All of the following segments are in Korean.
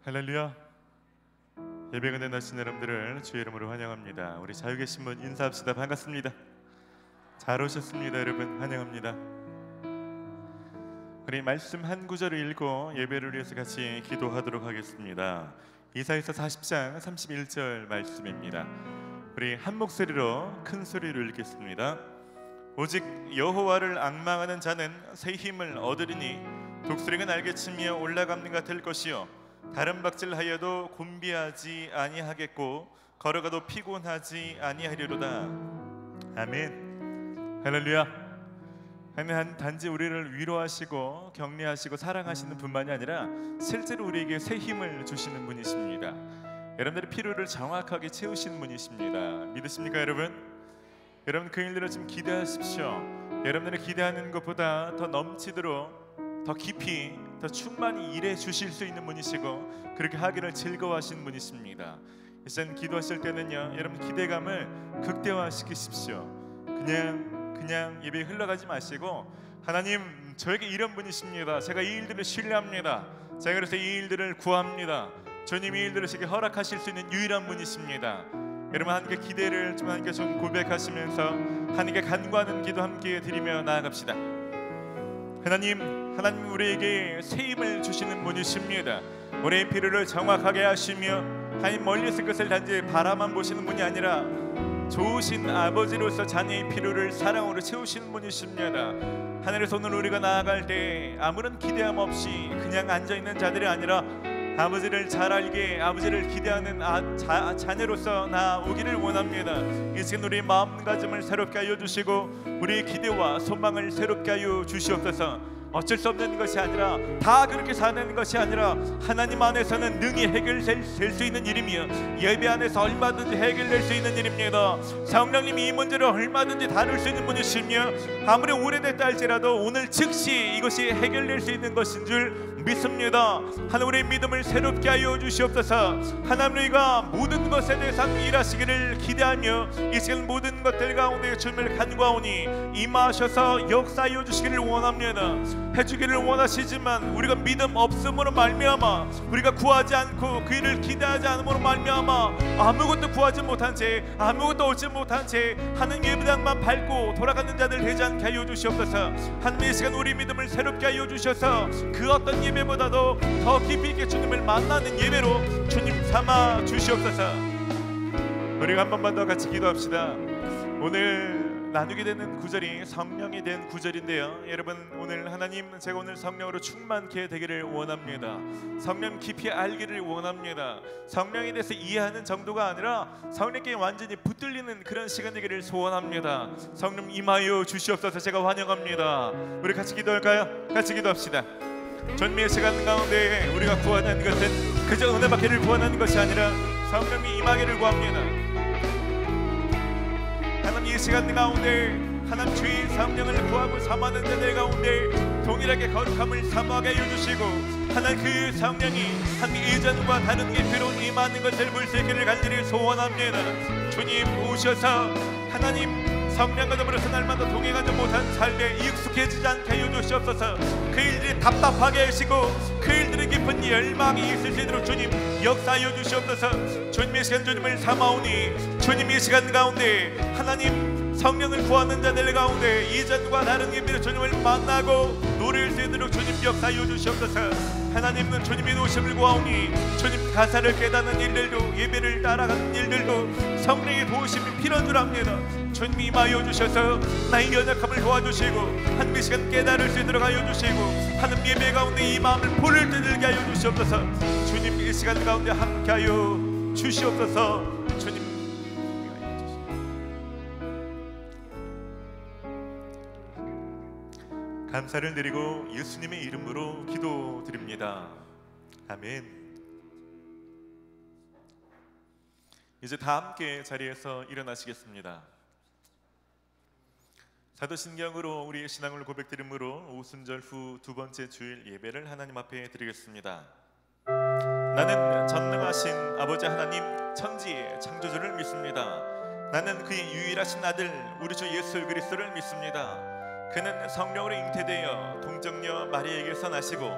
할렐루야. 예배가 된 하신 여러분들을 주의 이름으로 환영합니다. 우리 자유계 신문 인사합시다. 반갑습니다. 잘 오셨습니다. 여러분 환영합니다. 우리 말씀 한 구절을 읽고 예배를 위해서 같이 기도하도록 하겠습니다. 이사야서 40장 31절 말씀입니다. 우리 한 목소리로 큰 소리로 읽겠습니다. 오직 여호와를 앙망하는 자는 새 힘을 얻으리니 독수리가 날개치며 올라감는 될 것이요 다른 박질하여도 곤비하지 아니하겠고 걸어가도 피곤하지 아니하리로다. 아멘. 할렐루야. 하나님 단지 우리를 위로하시고 격려하시고 사랑하시는 분만이 아니라 실제로 우리에게 새 힘을 주시는 분이십니다. 여러분들의 필요를 정확하게 채우시는 분이십니다. 믿으십니까 여러분? 여러분 그 일들을 좀 기대하십시오. 여러분들이 기대하는 것보다 더 넘치도록 더 깊이 더 충만히 일해 주실 수 있는 분이시고 그렇게 하기를 즐거워하시는 분이십니다. 이제 기도하실 때는요, 여러분 기대감을 극대화시키십시오. 그냥 예배 흘러가지 마시고 하나님 저에게 이런 분이십니다. 제가 이 일들을 신뢰합니다. 제가 그래서 이 일들을 구합니다. 주님 이 일들을 제게 허락하실 수 있는 유일한 분이십니다. 여러분 하나님께 기대를 좀 하나님께 좀 고백하시면서 하나님께 간구하는 기도 함께 드리며 나아갑시다. 하나님 우리에게 새 힘을 주시는 분이십니다. 우리의 필요를 정확하게 하시며 하나님 멀리 있을 것을 단지 바라만 보시는 분이 아니라 좋으신 아버지로서 자녀의 필요를 사랑으로 채우시는 분이십니다. 하늘에서 오늘 우리가 나아갈 때 아무런 기대함 없이 그냥 앉아있는 자들이 아니라 아버지를 잘 알게 아버지를 기대하는 자녀로서 나오기를 원합니다. 이 시간 우리의 마음가짐을 새롭게 하여 주시고 우리의 기대와 소망을 새롭게 하여 주시옵소서. 어쩔 수 없는 것이 아니라 다 그렇게 사는 것이 아니라 하나님 안에서는 능히 해결될 수 있는 일이며 예배 안에서 얼마든지 해결될 수 있는 일입니다. 성령님이 이 문제를 얼마든지 다룰 수 있는 분이시며 아무리 오래됐다 할지라도 오늘 즉시 이것이 해결될 수 있는 것인 줄 믿습니다. 하나님 우리의 믿음을 새롭게 하여 주시옵소서. 하나님 우리가 모든 것에 대해서 일하시기를 기대하며 이 시간 모든 것들 가운데 주님을 간구하오니 임하셔서 역사하여 주시기를 원합니다. 해주기를 원하시지만 우리가 믿음 없음으로 말미암아 우리가 구하지 않고 그 일을 기대하지 않음으로 말미암아 아무것도 구하지 못한 채 아무것도 얻지 못한 채 하는 예배당만 밟고 돌아가는 자들 되지 않게 하여 주시옵소서. 하나님 이 시간 우리 믿음을 새롭게 하여 주셔서 그 어떤 예배보다도 더 깊이 있게 주님을 만나는 예배로 주님 삼아 주시옵소서. 우리가 한 번만 더 같이 기도합시다. 오늘 나누게 되는 구절이 성령에 대한 구절인데요, 여러분 오늘 하나님 제가 오늘 성령으로 충만케 되기를 원합니다. 성령 깊이 알기를 원합니다. 성령에 대해서 이해하는 정도가 아니라 성령께 완전히 붙들리는 그런 시간 되기를 소원합니다. 성령 임하여 주시옵소서. 제가 환영합니다. 우리 같이 기도할까요? 같이 기도합시다. 전미의 시간 가운데 우리가 구하는 것은 그저 은혜받기를 구하는 것이 아니라 성령이 임하기를 구합니다. 하나님 이 시간 가운데 하나님 주의 성령을 구하고 삼하는 자들 가운데 동일하게 거룩함을 사모하게 해주시고 하나님 그 성령이 한 이전과 다른 깊이로 임하는 것을 볼 수 있기를 간절히 소원합니다. 주님 오셔서 하나님 성령과 더불어서 날마다 동행하지 못한 삶에 익숙해지지 않게 하여 주시옵소서. 그 일들이 답답하게 하시고 그 일들이 깊은 열망이 있을 수 있도록 주님 역사하여 주시옵소서. 주님 이 시간 주님을 삼아오니 주님 이 시간 가운데 하나님 성령을 구하는 자들 가운데 이전과 다른 의미로 주님을 만나고 노래할 수 있도록 주님 역사하여 주시옵소서. 하나님은 주님의 도심을 구하오니 주님 가사를 깨닫는 일들도 예배를 따라가는 일들도 성령의 도우심이 필요한 줄 압니다. 주님 임하여 주셔서 나의 연약함을 도와주시고 한 시간 깨달을 수 있도록 하여 주시고 하는 예배 가운데 이 마음을 불을 뜯게 하여 주시옵소서. 주님 이 시간 가운데 함께하여 주시옵소서. 주님 감사를 드리고 예수님의 이름으로 기도드립니다. 아멘. 이제 다 함께 자리에서 일어나시겠습니다. 사도신경으로 우리의 신앙을 고백드림으로 오순절 후 두 번째 주일 예배를 하나님 앞에 드리겠습니다. 나는 전능하신 아버지 하나님 천지의 창조주를 믿습니다. 나는 그의 유일하신 아들 우리 주 예수 그리스도를 믿습니다. 그는 성령으로 잉태되어 동정녀 마리아에게서 나시고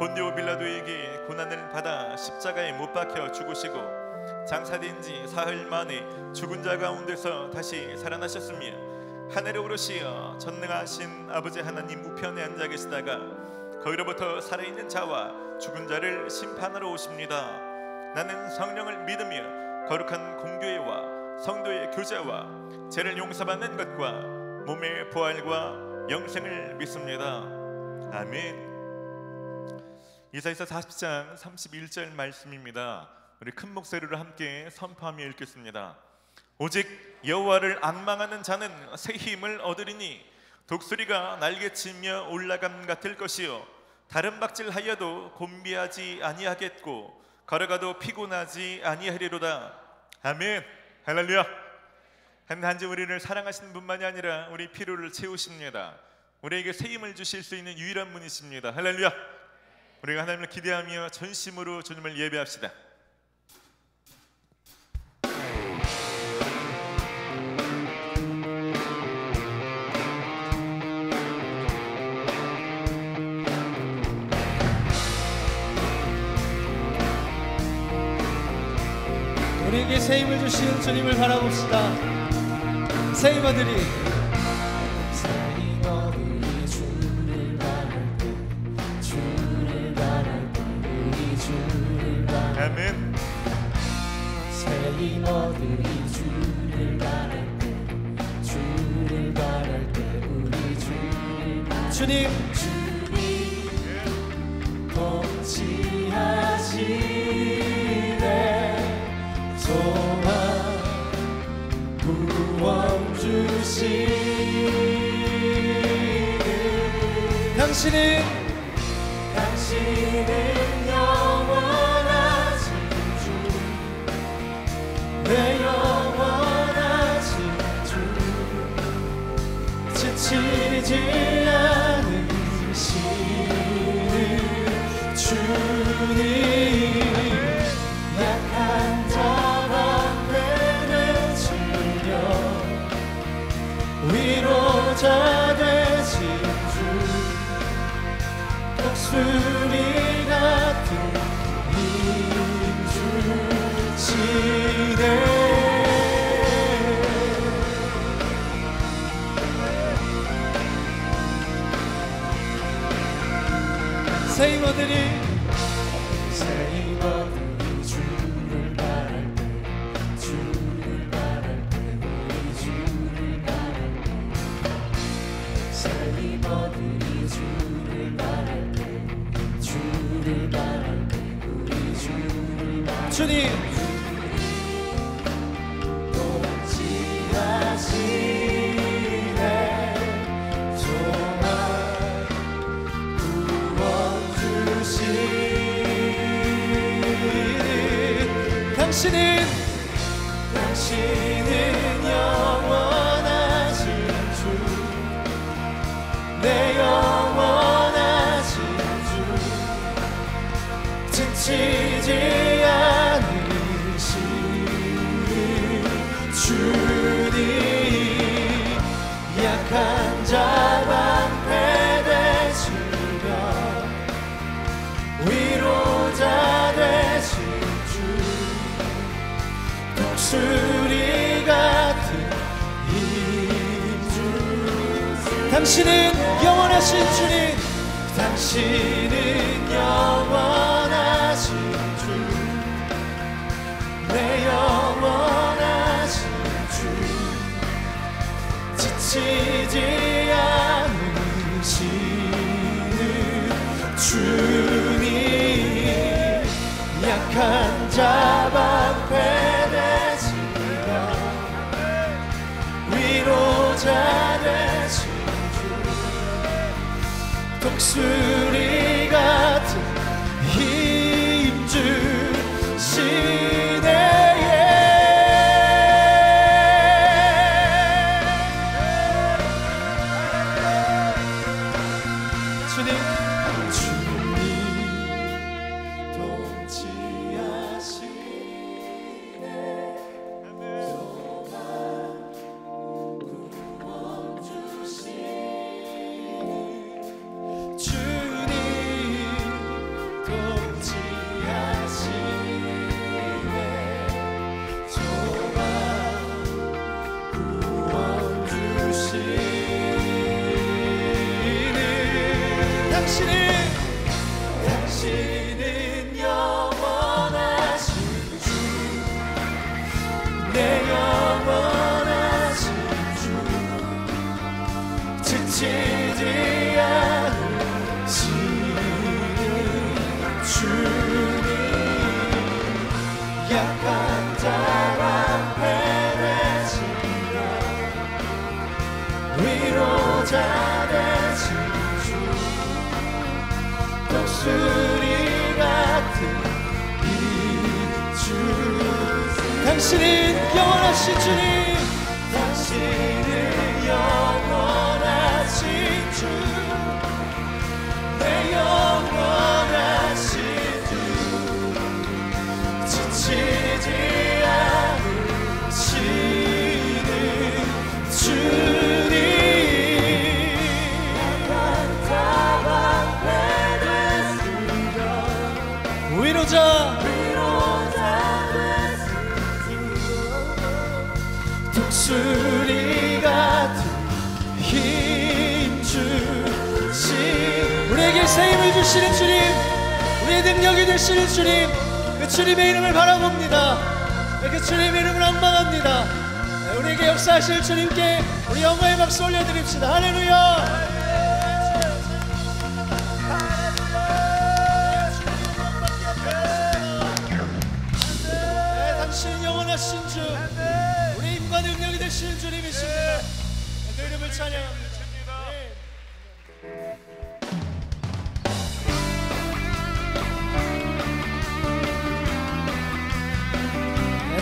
본디오 빌라도에게 고난을 받아 십자가에 못 박혀 죽으시고 장사된 지 사흘 만에 죽은 자 가운데서 다시 살아나셨으며 하늘에 오르시어 전능하신 아버지 하나님 우편에 앉아 계시다가 거기로부터 살아있는 자와 죽은 자를 심판하러 오십니다. 나는 성령을 믿으며 거룩한 공교회와 성도의 교제와 죄를 용서받는 것과 몸의 부활과 영생을 믿습니다. 아멘. 이사야서 40장 31절 말씀입니다. 우리 큰 목소리로 함께 선포하며 읽겠습니다. 오직 여호와를 앙망하는 자는 새 힘을 얻으리니 독수리가 날개치며 올라감 같을 것이요 다른 박질하여도 곤비하지 아니하겠고 걸어가도 피곤하지 아니하리로다. 아멘. 할렐루야. 단지 우리를 사랑하시는 분만이 아니라 우리 필요를 채우십니다. 우리에게 새 힘을 주실 수 있는 유일한 분이십니다. 할렐루야. 우리가 하나님을 기대하며 전심으로 주님을 예배합시다. 우리에게 새 힘을 주시는 주님을 바라봅시다. 새 힘 얻으리. 새 힘 얻으리. 주를 바랄 때 주를 바랄 때 우리 주를 바랄 때 아멘. 새 힘 얻으리. 주를 바랄 때 주를 바랄 때 우리 주를 바랄 때 주님 통치하시네. 소망 구원 주시네. 당신은 영원하신 주, 내 영원하신 주, 지치지 않으시는 주님. 약한 자 위로자 되신 주, 독수리 같은 힘 주시네. 새 힘 얻으리. 새 힘 얻으리. 주를 바랄 때 주를 바랄 때 우리 주를 바랄 때 새 힘 얻으리. 주를 바랄 때 주를 바랄 때 우리 주를 바랄 때 주님 통치하시네. 소망 구원 주시네. 당신은 영원하신 주, 내 영원하신 주, 지치지 않으시는 주님. 약한 자 방패 되시며 위로자 되신 주, 독수리 같은 힘 주. 당신은 영원하신 주님. 당신은 영원하신 주, 내 영원하신 주, 지치지 않으시는 주님. 약한 자 방패 되시며 위로자 되신 주, 독수리 같은 힘 주시네. 주님 통치하시네. 소망 구원 주시네. 주님 약한 자가 패배시며 위로자 되신 주 독수리 같은 이 주 당신은 영원하신 주님 당신은 영원하신 주 내 영원하신 주 지치지 않으시는 주님 위로자 독수리 같은 힘 주신 우리에게 새 힘을 주시는 주님 우리의 능력이 되시는 주님 그 주님의 이름을 바라봅니다 그 주님의 이름을 앙망합니다 우리에게 역사하실 주님께 우리 영광의 박수 올려드립시다 할렐루야 당신 영원하신 주 우리 힘과 능력이 되시는 주님이십니다 그 이름을 찬양합니다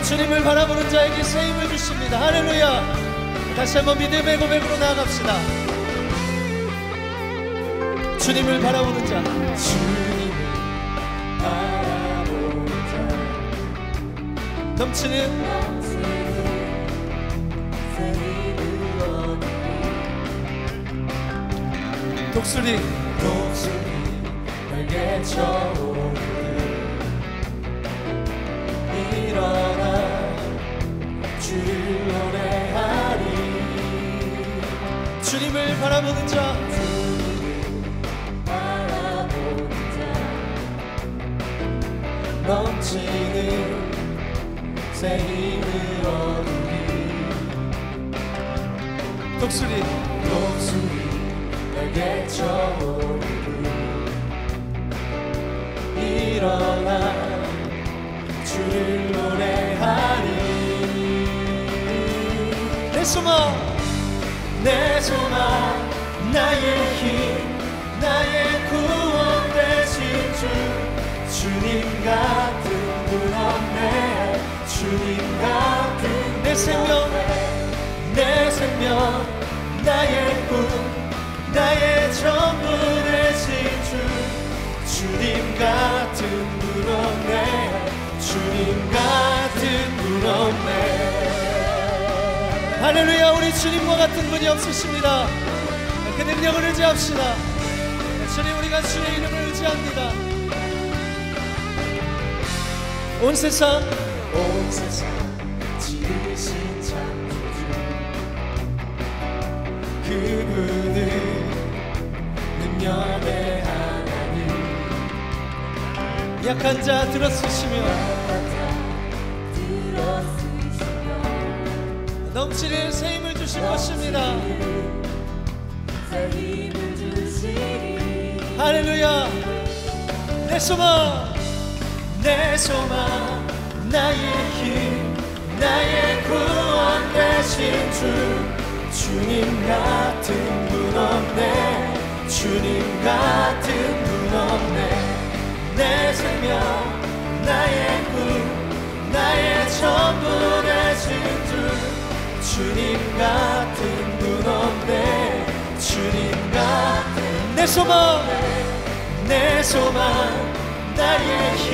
주님을 바라보는 자에게 새 힘을 주십니다 할렐루야 다시 한번 믿음의 고백으로 나아갑시다 주님을 바라보는 자 주님을 바라보는 자 넘치는 새 힘을 얻고 독수리 내게 쳐오르 일어나 주를 노래하리 주님을 바라보는 자 넘치는 새 힘을 얻으리 독수리 내게 쳐오르리 일어나 주를 노래하리 내 소망 나의 힘 나의 구원 되신 주 주님 같은 분 없네 주님 같은 내 생명 나의 꿈 나의 전부 되신 주 주님 같은 분 없네 주님 같은 분 없네 할렐루야 우리 주님과 같은 분이 없으십니다 그 능력을 의지합시다 주님 우리가 주의 이름을 의지합니다 온 세상 지으신 창조주 그분은 능력의 하나님 약한 자 들어쓰시며 넘치는 새 힘을 주실 것입니다 할렐루야 내 소망 나의 힘 나의 구원 되신 주 주님 같은 분 없네 주님 같은 분 없네 내 생명 나의 꿈 나의 전부 되신 주 주님 같은 분 없네 주님 같은 내 소망 나의 힘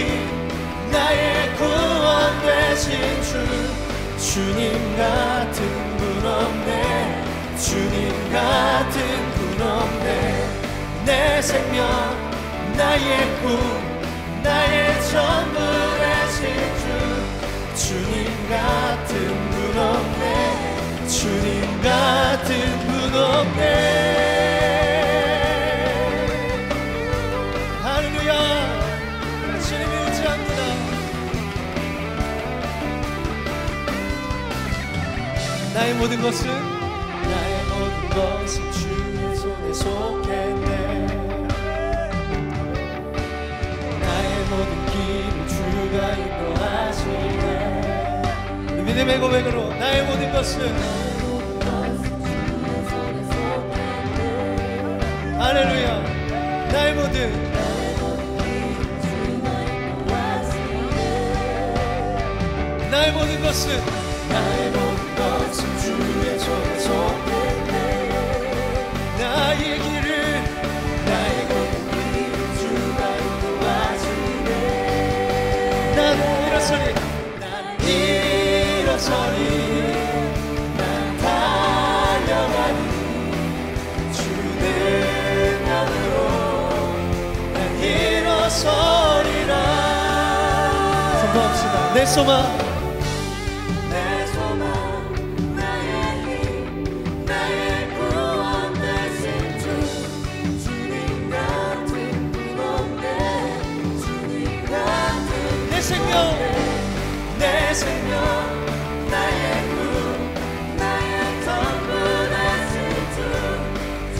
나의 구원 되신 주 주님 같은 분 없네 주님 같은 분 없네 내 생명 나의 꿈 나의 전부 되신 주 주님 같은 분 없네 주님 같은 분 없네 할렐루야 주님을 의지합니다 나의 모든 것은 주의 손에 속했네 나의 모든 길을 주가 인도하시네 주님의 고백으로 나의 모든 것은 할렐루야 나의 모든 나의 모든 것은 주의 손에 속했네 나의 길을 나의 모든 길을 주가 인도하시네 나는 일어서리 난 달려가니 주는 명으로 난 일어서리라 선포합시다 내 소망 내 생명 나의 꿈 나의 전부 되신 주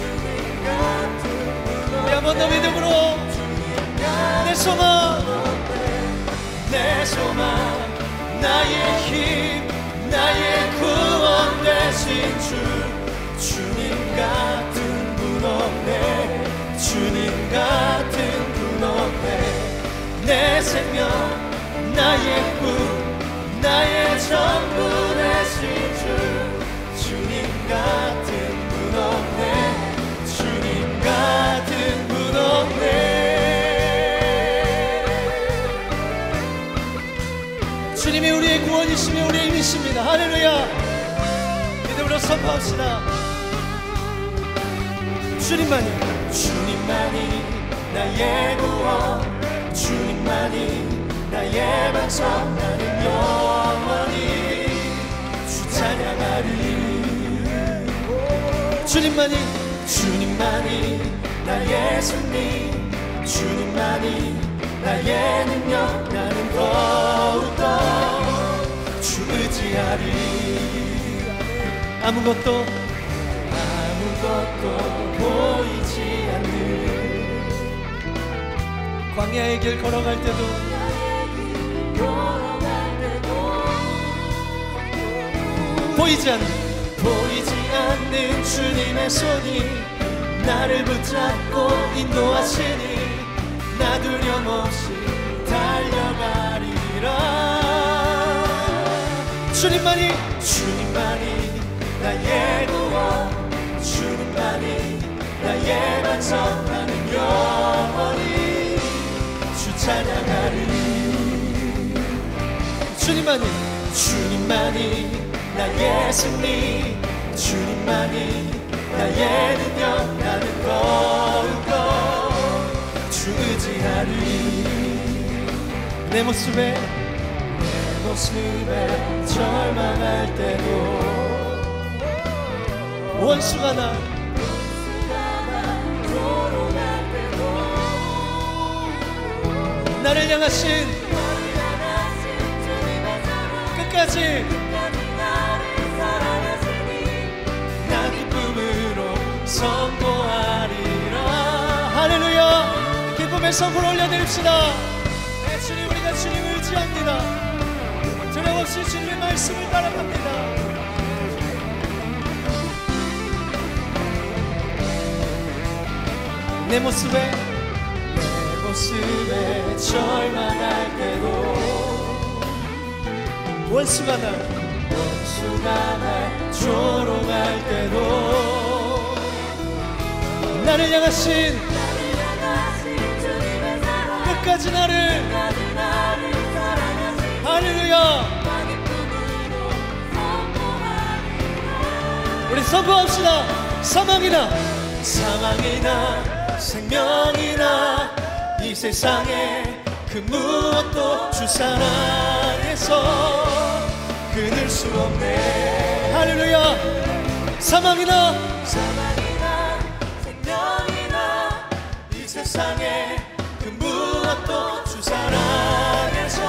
주님 같은 우리 한 번 더 믿음으로 내 소망 나의 힘 나의 구원 되신 주 주님 같은 분 없네 주님 같은 분 없네 내 생명 나의 꿈 나의 전부 되신 주 주님 같은 분 없네 주님 같은 분 없네 주님이 우리의 구원이시며 우리의 힘이십니다 할렐루야 믿음으로 선포합시다 주님만이 나의 구원 주님만이 나의 반석 나는 영원히 주 찬양하리 주님만이 나의 승리 주님만이 나의 능력 나는 더욱더 주 의지하리 아무것도 보이지 않는 광야의 길 걸어갈 때도 보이지 않는 주님의 손이 나를 붙잡고 인도하시니 나 두려움없이 달려가리라 주님만이 나의 구원 주님만이 나의 반석 나는 영원히 주 찬양하리 주님만이 나의 승리 주님만이 나의 능력 나는 더욱더 주 의지하리 내 모습에 절망할 때도 원수가 나 조롱할 때도 나를 향하신 끝까지 나 기쁨으로 선포하리라 할렐루야 기쁨의 선포를 올려드립시다 네, 주님 우리가 주님을 의지합니다 두려움없이 주님의 말씀을 따라갑니다 내 모습에 절망할 때도 원수가 날 조롱할 때도 나를 향하신 주님의 사랑 끝까지 나를 할렐루야 우리 선포합시다 사망이나 생명이나 이 세상에 그 무엇도 주 사랑에서 끊을 수 없네 할렐루야 사망이나 생명이나 이 세상에 그 무엇도 주 사랑에서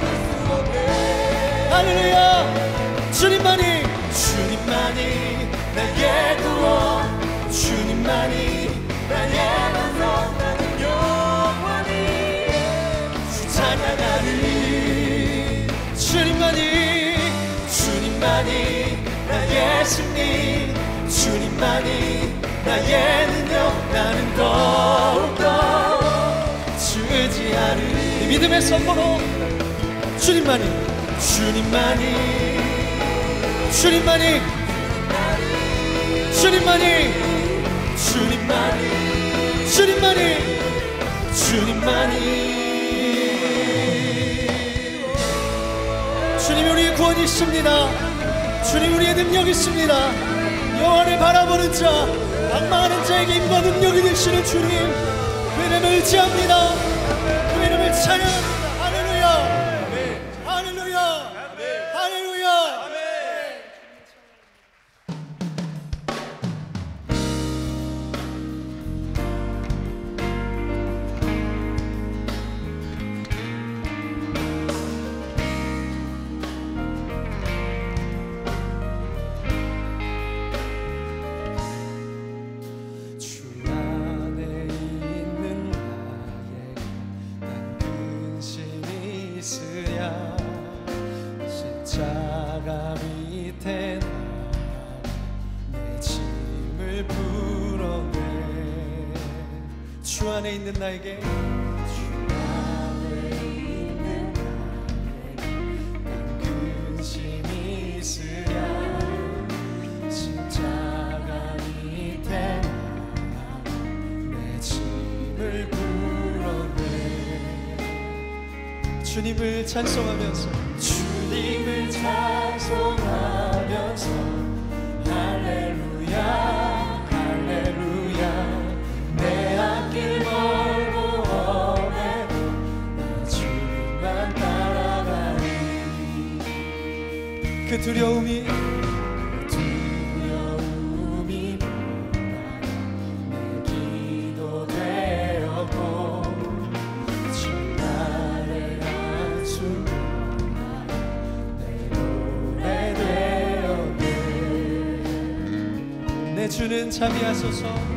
끊을 수 없네 할렐루야 주님만이 나의 구원 주님만이 나의 반석 나는 영원히 주 찬양하리 주님만이 승리 주님만이 나의 능력 나는 더욱더 주의지하리 이 믿음의 선포로 주님만이 주님만이 주님만이 주님만이 주님만이 주님만이 주님만이 주님 우리의 구원이십니다. 주님 우리의 능력이십니다. 여호와를 바라보는 자 악망하는 자에게 힘과 능력이 되시는 주님 그 이름을 의지합니다. 그 이름을 찬양합니다. 할렐루야 할렐루야 할렐루야 주 안에 있는 나에게 주 안에 있는 나에게 난 근심이 있으랴 십자가 밑에 내 짐을 풀어내 주님을 찬송하면서 주님을 찬송하면서 할렐루야 그 두려움이 내 기도 되었고 주 나를 안수로 내 노래 되었네 내 주는 자비하소서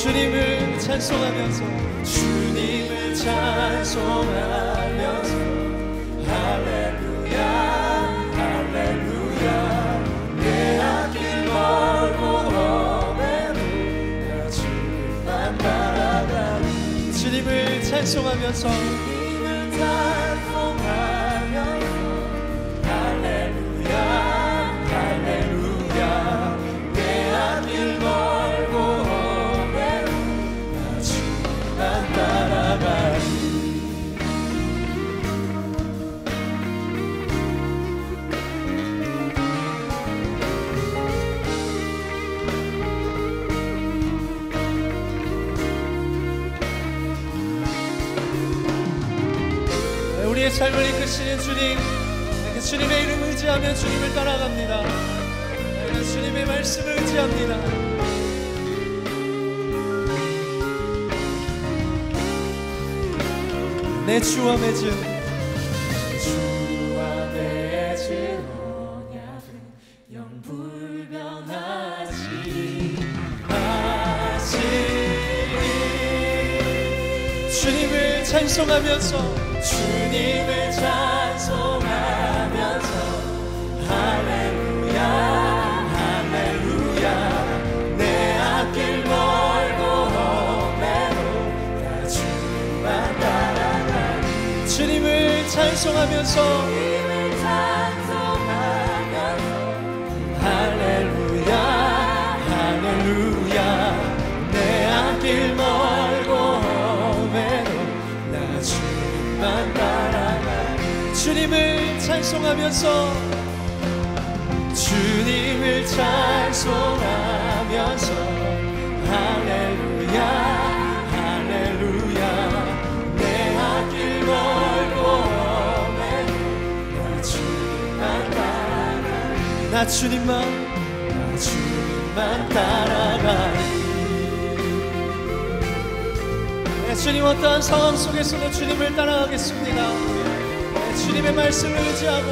주님을 찬송하면서 주님을 찬송하면서 할렐루야 할렐루야 내 앞길 멀고 험해도 나 주님만 바라다니 주님을 찬송하면서 주님을 찬송하면서 할렐루야 할렐루야 내 앞길 멀고 우리의 삶을 이끄시는 주님 그 주님의 이름을 의지하며 주님을 따라갑니다. 주님의 말씀을 의지합니다. 내 주와 맺은 언약은 영불변하지 주님을 찬송하면서 주님을 찬송하면서 할렐루야 할렐루야 내 앞길 멀고 험해도 나 주님만 따라가니 주님을 찬송하면서 할렐루야 할렐루야 내 앞길 멀고 험해도 나 주님만 따라가니 주님을 찬송하면서 주님을 찬송하면서 할렐루야 할렐루야 내 앞길 멀고 험해도 나 주님만 따라가니 나 주님만 따라가니 주님 어떠한 상황 속에서도 주님을 따라가겠습니다. 주님의 말씀을 의지하고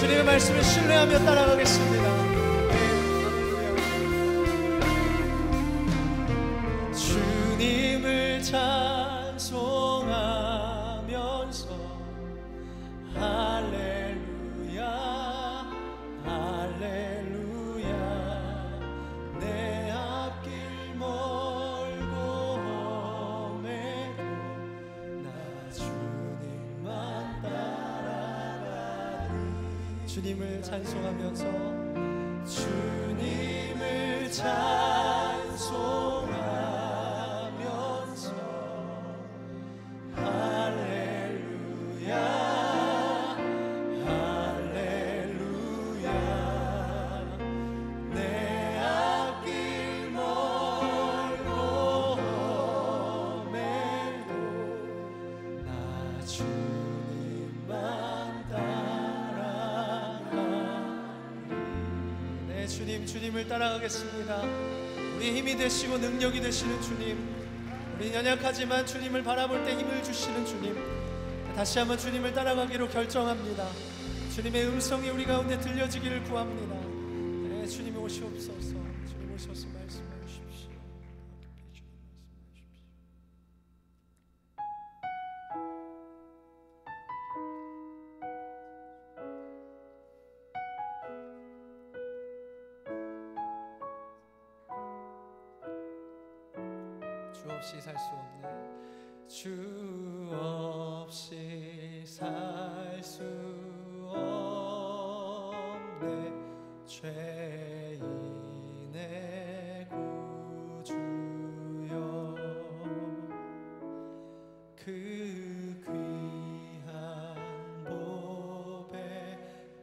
주님의 말씀을 신뢰하며 따라가겠습니다. 주님을 찬송하면서 할렐루야 할렐루야 내 앞길 멀고 험해도 나 주님만 따라가리. 주님을 찬송하면서 주님을 찬송하면서 할렐루야 할렐루야 내 앞길 멀고 험해도 나 주님만 따라가리. 네, 주님을 따라가겠습니다. 우리 힘이 되시고 능력이 되시는 주님, 우리 연약하지만 주님을 바라볼 때 힘을 주시는 주님, 다시 한번 주님을 따라가기로 결정합니다. 주님의 음성이 우리 가운데 들려지기를 구합니다. 네, 주님이 오시옵소서. 주님 오셔서 말씀해 주십시오. 주 없이 살 수 없네. 주 없이 살 수 없네. 죄인의 구주여 그 귀한 보배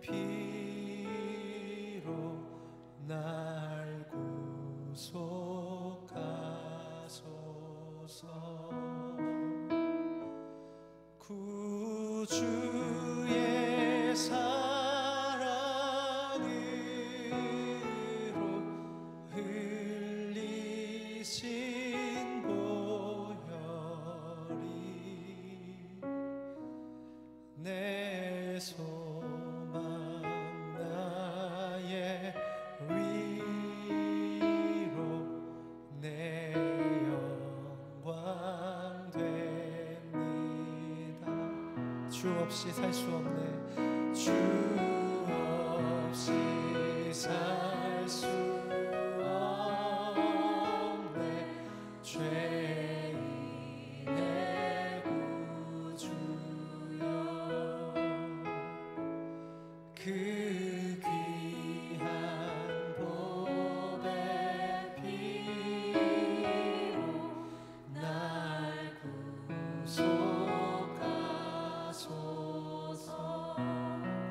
피로 날 구속하소서. 구주의 사랑으로 흘리신 보혈이 내 소망 나의 위로 내 영광 됩니다. 주 없이 살 수 없네. 주 없이 살 수 없네. 죄인의 구주여 그 귀한 보배 피로 날 구속하소서.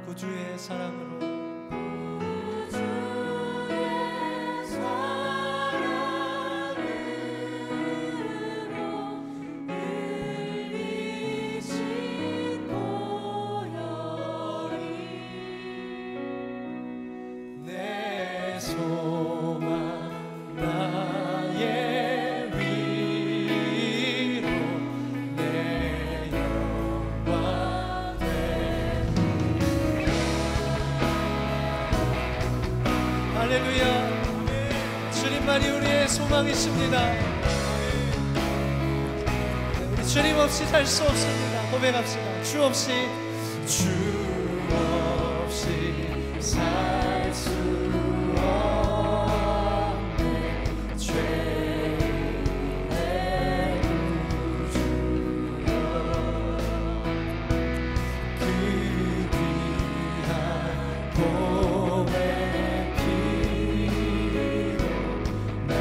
구주의 사랑으로 내 소망 나의 위로 내 영광 됩니다. 할렐루야. 주님만이 우리의 소망이십니다. 우리 주님 없이 살 수 없습니다. 고백합시다. 주 없이 살 수 없네. 죄인의 구주여 그 귀한 보배 피로 날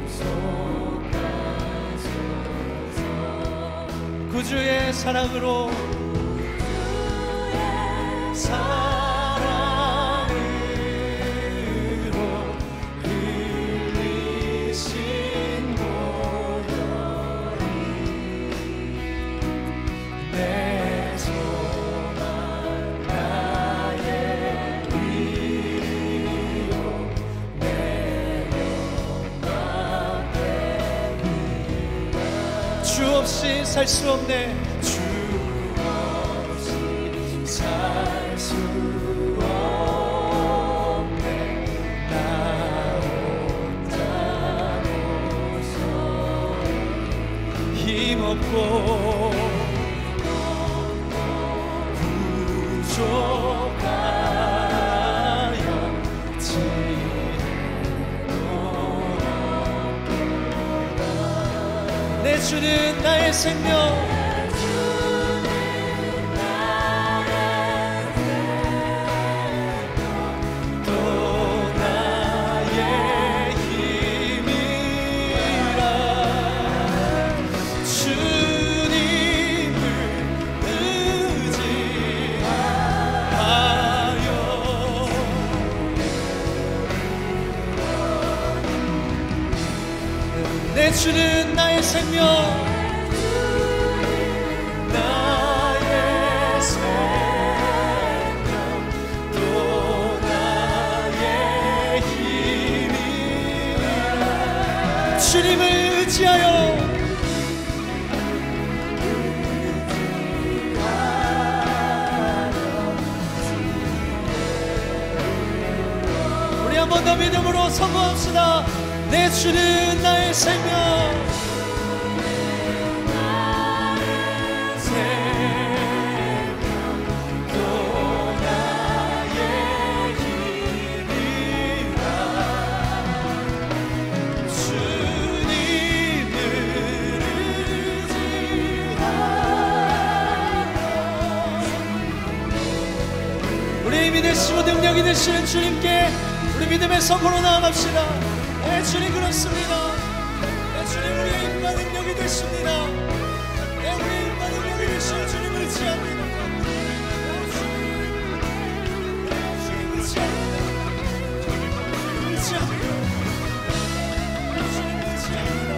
구속하소서. 구주의 사랑으로 사랑으로 흘리신 보혈이 내 소망 나의 위로 내 영광 됩니다. 주 없이 살 수 없네. 주 없이 살 수 내 주는 나의 생명 또 나의 힘이라 주님을 의지하여 내 주는 나의 생명 나의 생명 또 나의 힘이라 주님을 의지하여 우리 한 번 더 믿음으로 선포합시다. 내 주는 나의 생명 또 나의 힘이라 주님을 의지하여 우리의 힘이 되시고 능력이 되시는 주님께 우리 믿음의 선포로 나아갑시다. 내 주님 그렇습니다. 내 주님 우리의 힘과 능력이 되십니다. 내 우리의 힘과 능력이 되시는 주님을 의지합니다. 주님 의지합니다. 의지합니다. 주님 의지합니다.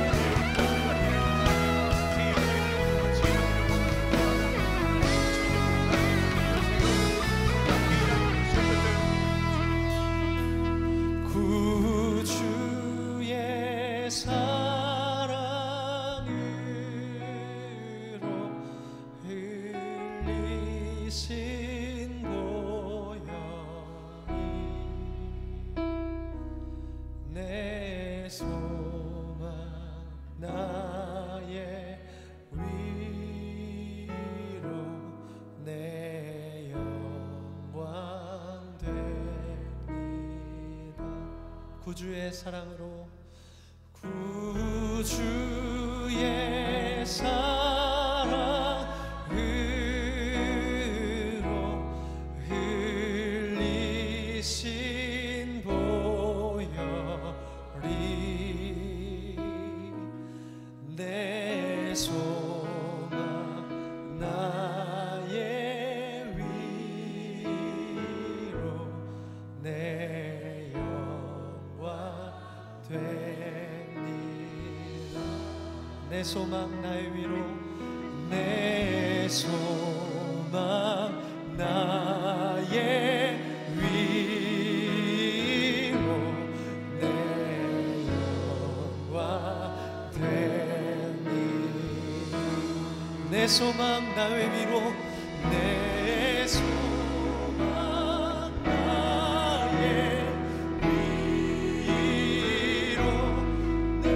구주의 사랑으로 흘리신 보혈이 내 소망 나의 위로 내 영광 됩니다. 구주의 사랑으로 구주의 사랑으로 흘리신 보혈이 내 소망 나의 위로 내 영광 됩니다. 내 소망 나의 위로 내 소망 나의 위로 내 영광 됩니다. 내 소망 나의 위로 내 소망 나의 위로 내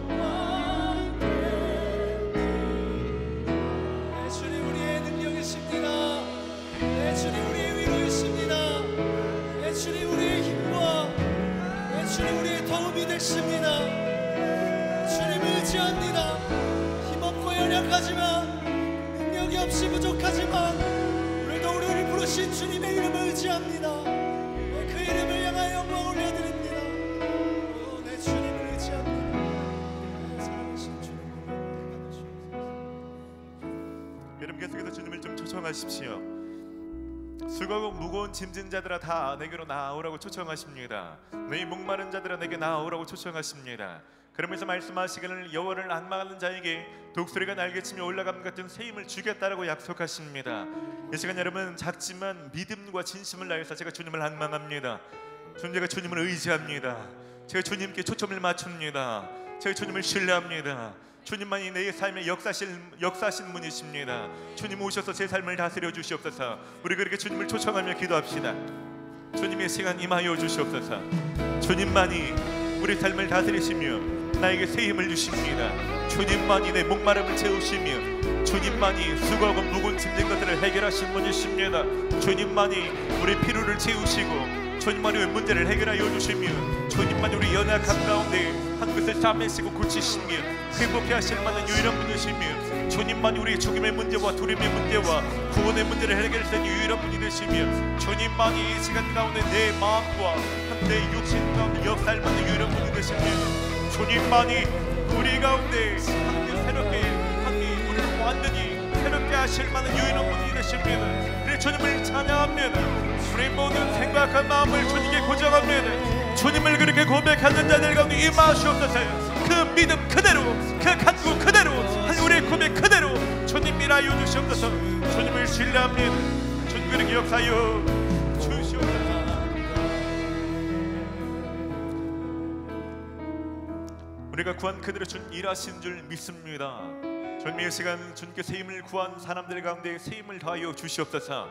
영광 됩니다. 내 주님 우리의 능력이십니다. 내 주님 우리의 위로이십니다. 내 주님 우리의 힘과 내 주님 우리의 도움이 되십니다. 주님을 의지합니다. 힘없고 연약하지만 능력이 없이 부족하지만 오늘도 우리를 부르신 주님의 이름을 의지합니다. 그 이름을 향하여 영광 올려드립니다. 내 주님을 의지합니다. 사랑하신 주님을 여러분 계속해서 주님을 좀 초청하십시오. 수고하고 무거운 짐진 자들아 다 내게로 나아오라고 초청하십니다. 너희 목마른 자들아 내게 나아오라고 초청하십니다. 그러면서 말씀하시기를 여호와를 앙망하는 자에게 독수리가 날개치며 올라감 같은 새 힘을 주겠다라고 약속하십니다. 이 시간 여러분 작지만 믿음과 진심을 다해서 제가 주님을 앙망합니다. 제가 주님을 의지합니다. 제가 주님께 초점을 맞춥니다. 제가 주님을 신뢰합니다. 주님만이 내 삶에 역사하신 분이십니다. 주님 오셔서 제 삶을 다스려 주시옵소서. 우리 그렇게 주님을 초청하며 기도합시다. 주님의 시간 임하여 주시옵소서. 주님만이 우리 삶을 다스리시며 나에게 새 힘을 주십니다. 주님만이 내 목마름을 채우시며 주님만이 수고하고 무거운 짐진 것들을 해결하신 분이십니다. 주님만이 우리 피로를 채우시고 주님만이 우리 문제를 해결하여 주시며 주님만이 우리 연약한 가운데 한 것을 싸매시고 고치시며 행복해 하실 만한 유일한 분이시며 주님만이 우리 죽음의 문제와 두려움의 문제와 구원의 문제를 해결할 유일한 분이 되시며 주님만이 이 시간 가운데 내 마음과 내 육신 가운데 역사할 만한 유일한 분이 되시며 주님만이 우리 가운데 함께 새롭게 함께 우리를 완전히 새롭게 하실 만한 유일한 분이 되십니다. 그래서 주님을 찬양합니다. 우리 모든 생각한 마음을 주님께 고정합니다. 주님을 그렇게 고백하는 자들 가운데 임하시옵소서. 그 믿음 그대로 그 간구 그대로 우리의 고백 그대로 주님 일하여 주시옵소서. 주님을 신뢰합니다. 주님 그렇게 역사하여 주시옵소서. 우리가 구한 그대로 주님 일하신 줄 믿습니다. 주님 이 시간 주님께 새 힘을 구한 사람들 가운데 새 힘을 더하여 주시옵소서.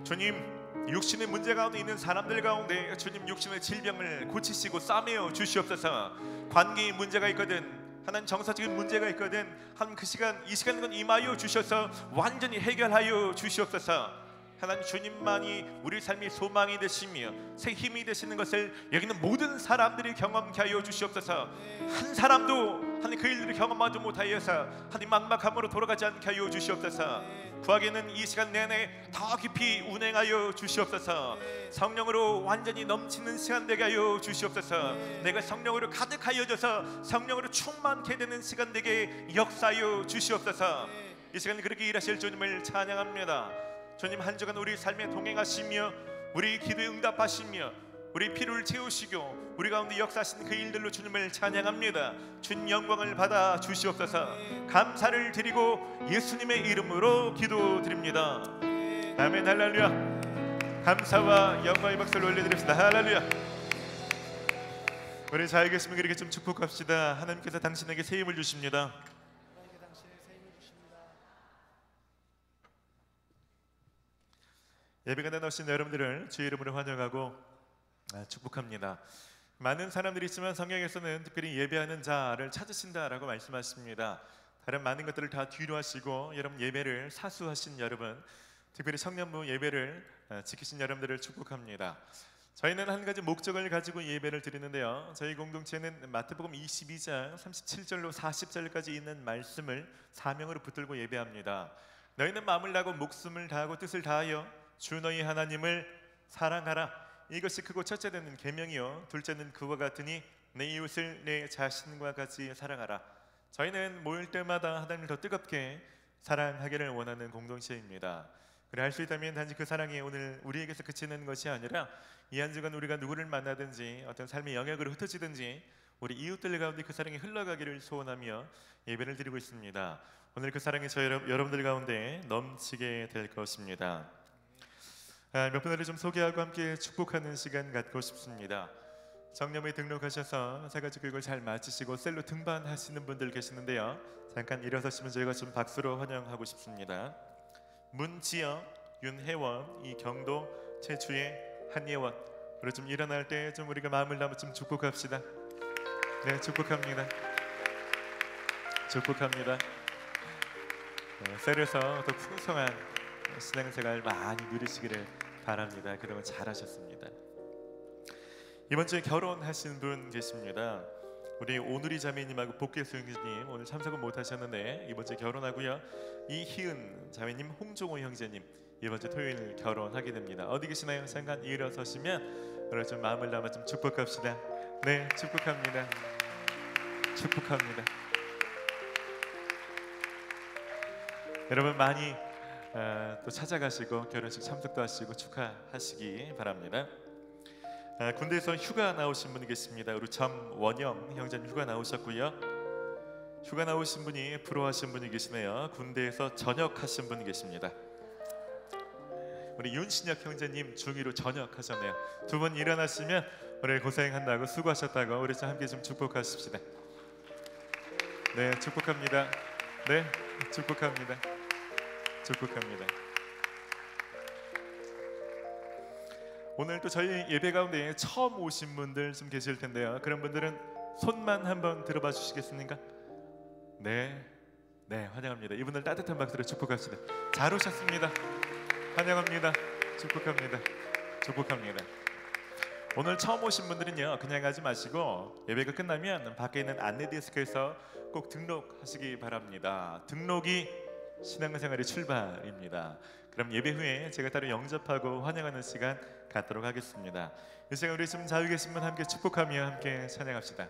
주님 육신의 문제 가운데 있는 사람들 가운데 주님 육신의 질병을 고치시고 싸매어 주시옵소서. 관계의 문제가 있거든 하나님 정서적인 문제가 있거든 하나님 그 시간 이 시간은 임하여 주셔서 완전히 해결하여 주시옵소서. 하나님 주님만이 우리 삶의 소망이 되시며 새 힘이 되시는 것을 여기는 모든 사람들이 경험케 하여 주시옵소서. 한 사람도 하나님 그 일들을 경험하지 못하여서 하나님 막막함으로 돌아가지 않게 하여 주시옵소서. 구하기는 이 시간 내내 더 깊이 운행하여 주시옵소서. 성령으로 완전히 넘치는 시간 되게 하여 주시옵소서. 내가 성령으로 가득하여져서 성령으로 충만케 되는 시간 되게 역사하여 주시옵소서. 이 시간 그렇게 일하실 주님을 찬양합니다. 주님 한 주간 우리 삶에 동행하시며 우리 기도에 응답하시며 우리 피로를 채우시고 우리 가운데 역사하신 그 일들로 주님을 찬양합니다. 주님 영광을 받아 주시옵소서. 감사를 드리고 예수님의 이름으로 기도드립니다. 아멘. 할렐루야. 감사와 영광의 박수를 올려드립시다. 할렐루야. 우리 잘 계시면 그렇게 좀 축복합시다. 하나님께서 당신에게 새 힘을 주십니다. 예배가 나오신 여러분들을 주의 이름으로 환영하고 축복합니다. 많은 사람들이 있지만 성경에서는 특별히 예배하는 자를 찾으신다라고 말씀하십니다. 다른 많은 것들을 다 뒤로 하시고 여러분 예배를 사수하신 여러분, 특별히 청년부 예배를 지키신 여러분들을 축복합니다. 저희는 한 가지 목적을 가지고 예배를 드리는데요, 저희 공동체는 마태복음 22장 37절로 40절까지 있는 말씀을 사명으로 붙들고 예배합니다. 너희는 마음을 다하고 목숨을 다하고 뜻을 다하여 주 너희 하나님을 사랑하라. 이것이 크고 첫째 되는 계명이요 둘째는 그와 같으니 내 이웃을 내 자신과 같이 사랑하라. 저희는 모일 때마다 하나님을 더 뜨겁게 사랑하기를 원하는 공동체입니다. 그래 할 수 있다면 단지 그 사랑이 오늘 우리에게서 그치는 것이 아니라 이 한 주간 우리가 누구를 만나든지 어떤 삶의 영역으로 흩어지든지 우리 이웃들 가운데 그 사랑이 흘러가기를 소원하며 예배를 드리고 있습니다. 오늘 그 사랑이 저희 여러분들 가운데 넘치게 될 것입니다. 몇 분들을 좀 소개하고 함께 축복하는 시간 갖고 싶습니다. 정념에 등록하셔서 새가지 교육을 잘 마치시고 셀로 등반하시는 분들 계시는데요, 잠깐 일어서시면 저희가 좀 박수로 환영하고 싶습니다. 문지영, 윤혜원, 이경도, 최주혜, 한예원, 우리 좀 일어날 때 좀 우리가 마음을 담아 좀 축복합시다. 네, 축복합니다. 축복합니다. 셀에서 더 풍성한 신앙생활 많이 누리시기를 바랍니다. 그동안 잘하셨습니다. 이번 주에 결혼하신 분 계십니다. 우리 오누리 자매님하고 복계수 형제님 오늘 참석은 못하셨는데 이번 주에 결혼하고요, 이희은 자매님, 홍종호 형제님 이번 주 토요일 결혼하게 됩니다. 어디 계시나요? 잠깐 일어서시면 오늘 좀 마음을 담아 좀 축복합시다. 네, 축복합니다. 축복합니다. 여러분 많이 또 찾아가시고 결혼식 참석도 하시고 축하하시기 바랍니다. 군대에서 휴가 나오신 분이 계십니다. 우리 정원영 형제님 휴가 나오셨고요, 휴가 나오신 분이 부러워하신 분이 계시네요. 군대에서 전역하신 분이 계십니다. 우리 윤신혁 형제님 중2로 전역하셨네요. 두 분 일어나시면 오늘 고생한다고 수고하셨다고 우리 좀 함께 좀 축복하십시다. 네, 축복합니다. 네, 축복합니다. 축복합니다. 오늘 또 저희 예배 가운데 처음 오신 분들 좀 계실 텐데요, 그런 분들은 손만 한번 들어봐 주시겠습니까? 네, 환영합니다. 이분들 따뜻한 박수로 축복합시다. 잘 오셨습니다. 환영합니다. 축복합니다. 축복합니다. 오늘 처음 오신 분들은요, 그냥 가지 마시고 예배가 끝나면 밖에 있는 안내 데스크에서 꼭 등록하시기 바랍니다. 등록이 신앙생활의 출발입니다. 그럼 예배 후에 제가 따로 영접하고 환영하는 시간 갖도록 하겠습니다. 이 시간 우리 지금 자유 계신 분 함께 축복하며 함께 찬양합시다.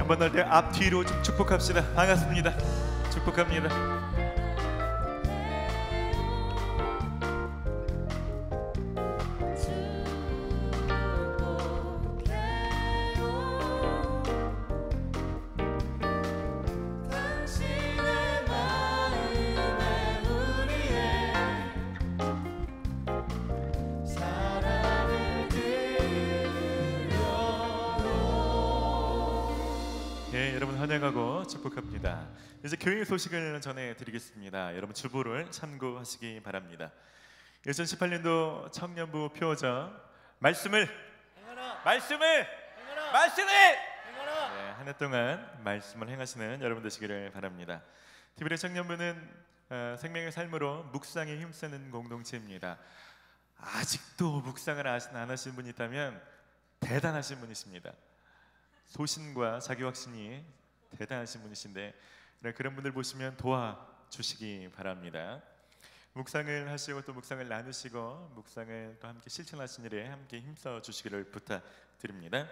한번 날 때 앞뒤로 좀 축복합시다. 반갑습니다. 축복합니다. 여러분 환영하고 축복합니다. 이제 교회 소식을 전해드리겠습니다. 여러분 주보를 참고하시기 바랍니다. 2018년도 청년부 표어정 말씀을 한 해 동안 말씀을 행하시는 여러분 되시기를 바랍니다. TV의 청년부는 생명의 삶으로 묵상에 힘쓰는 공동체입니다. 아직도 묵상을 안 하신 분이 있다면 대단하신 분이십니다. 소신과 자기 확신이 대단하신 분이신데 그런 분들 보시면 도와주시기 바랍니다. 묵상을 하시고 또 묵상을 나누시고 묵상을 또 함께 실천하신 일에 함께 힘써 주시기를 부탁드립니다.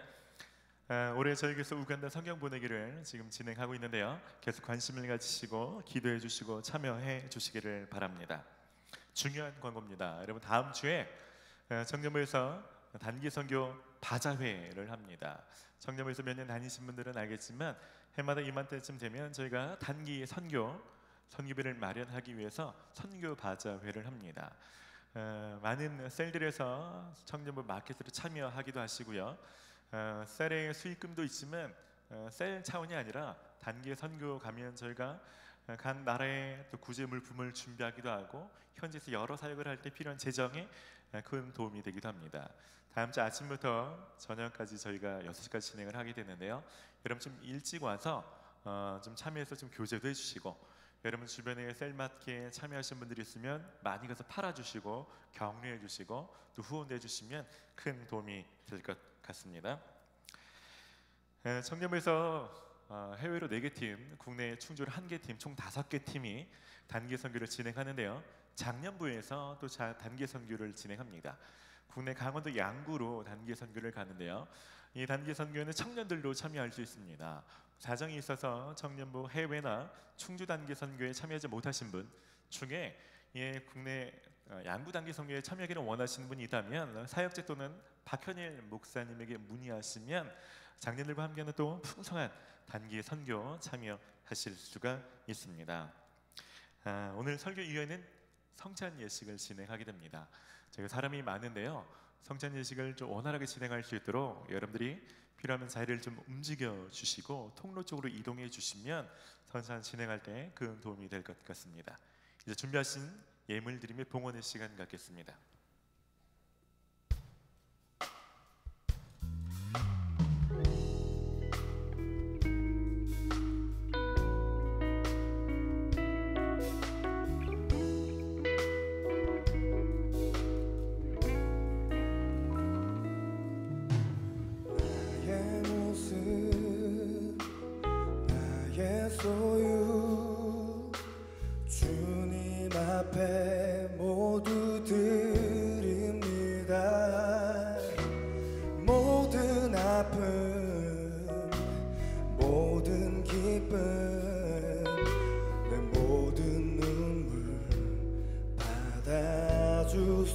올해 저희께서 우간다 성경 보내기를 지금 진행하고 있는데요. 계속 관심을 가지시고 기도해 주시고 참여해 주시기를 바랍니다. 중요한 광고입니다. 여러분 다음 주에 청년부에서 단기 선교 바자회를 합니다. 청년부에서 몇 년 다니신 분들은 알겠지만 해마다 이맘때쯤 되면 저희가 단기 선교비를 마련하기 위해서 선교 바자회를 합니다. 많은 셀들에서 청년부 마켓으로 참여하기도 하시고요. 셀의 수익금도 있지만 셀 차원이 아니라 단기 선교 가면 저희가 각 나라의 또 구제 물품을 준비하기도 하고 현지에서 여러 사역을 할 때 필요한 재정에 큰 도움이 되기도 합니다. 다음 주 아침부터 저녁까지 저희가 6시까지 진행을 하게 되는데요. 여러분 좀 일찍 와서 좀 참여해서 좀 교제도 해주시고 여러분 주변에 셀마트에 참여하신 분들이 있으면 많이 가서 팔아주시고 격려해주시고 또 후원도 해주시면 큰 도움이 될 것 같습니다. 청년부에서 해외로 4개 팀, 국내 충주로 1개 팀, 총 5개 팀이 단기 선교를 진행하는데요. 작년부에서 또 단기 선교를 진행합니다. 국내 강원도 양구로 단기 선교를 가는데요. 이 단기 선교에는 청년들도 참여할 수 있습니다. 사정이 있어서 청년부 해외나 충주 단기 선교에 참여하지 못하신 분 중에 국내 양구 단기 선교에 참여하기를 원하시는 분이 있다면 사역자 또는 박현일 목사님에게 문의하시면 장년들과 함께하는 또 풍성한 단기 선교 참여하실 수가 있습니다. 오늘 설교 이후에는 성찬 예식을 진행하게 됩니다. 저희가 사람이 많은데요. 성찬 예식을 좀 원활하게 진행할 수 있도록 여러분들이 필요하면 자리를 좀 움직여 주시고 통로 쪽으로 이동해 주시면 성찬 진행할 때 큰 도움이 될 것 같습니다. 이제 준비하신 예물 드림의 봉헌의 시간 갖겠습니다. 소유 주님 앞에 모두 드립니다. 모든 아픔 모든 기쁨 내 모든 눈물 받아주소서.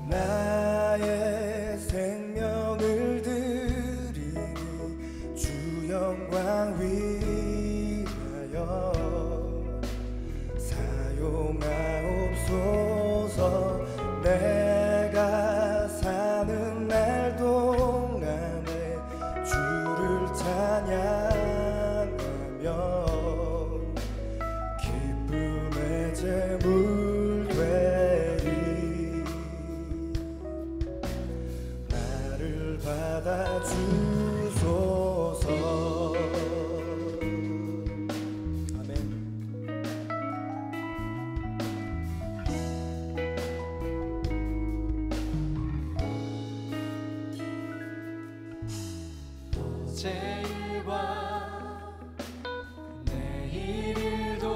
나의 생명을 영광 위에 제물 되리. 나를 받아주소서. 아멘. 어제일과 내일도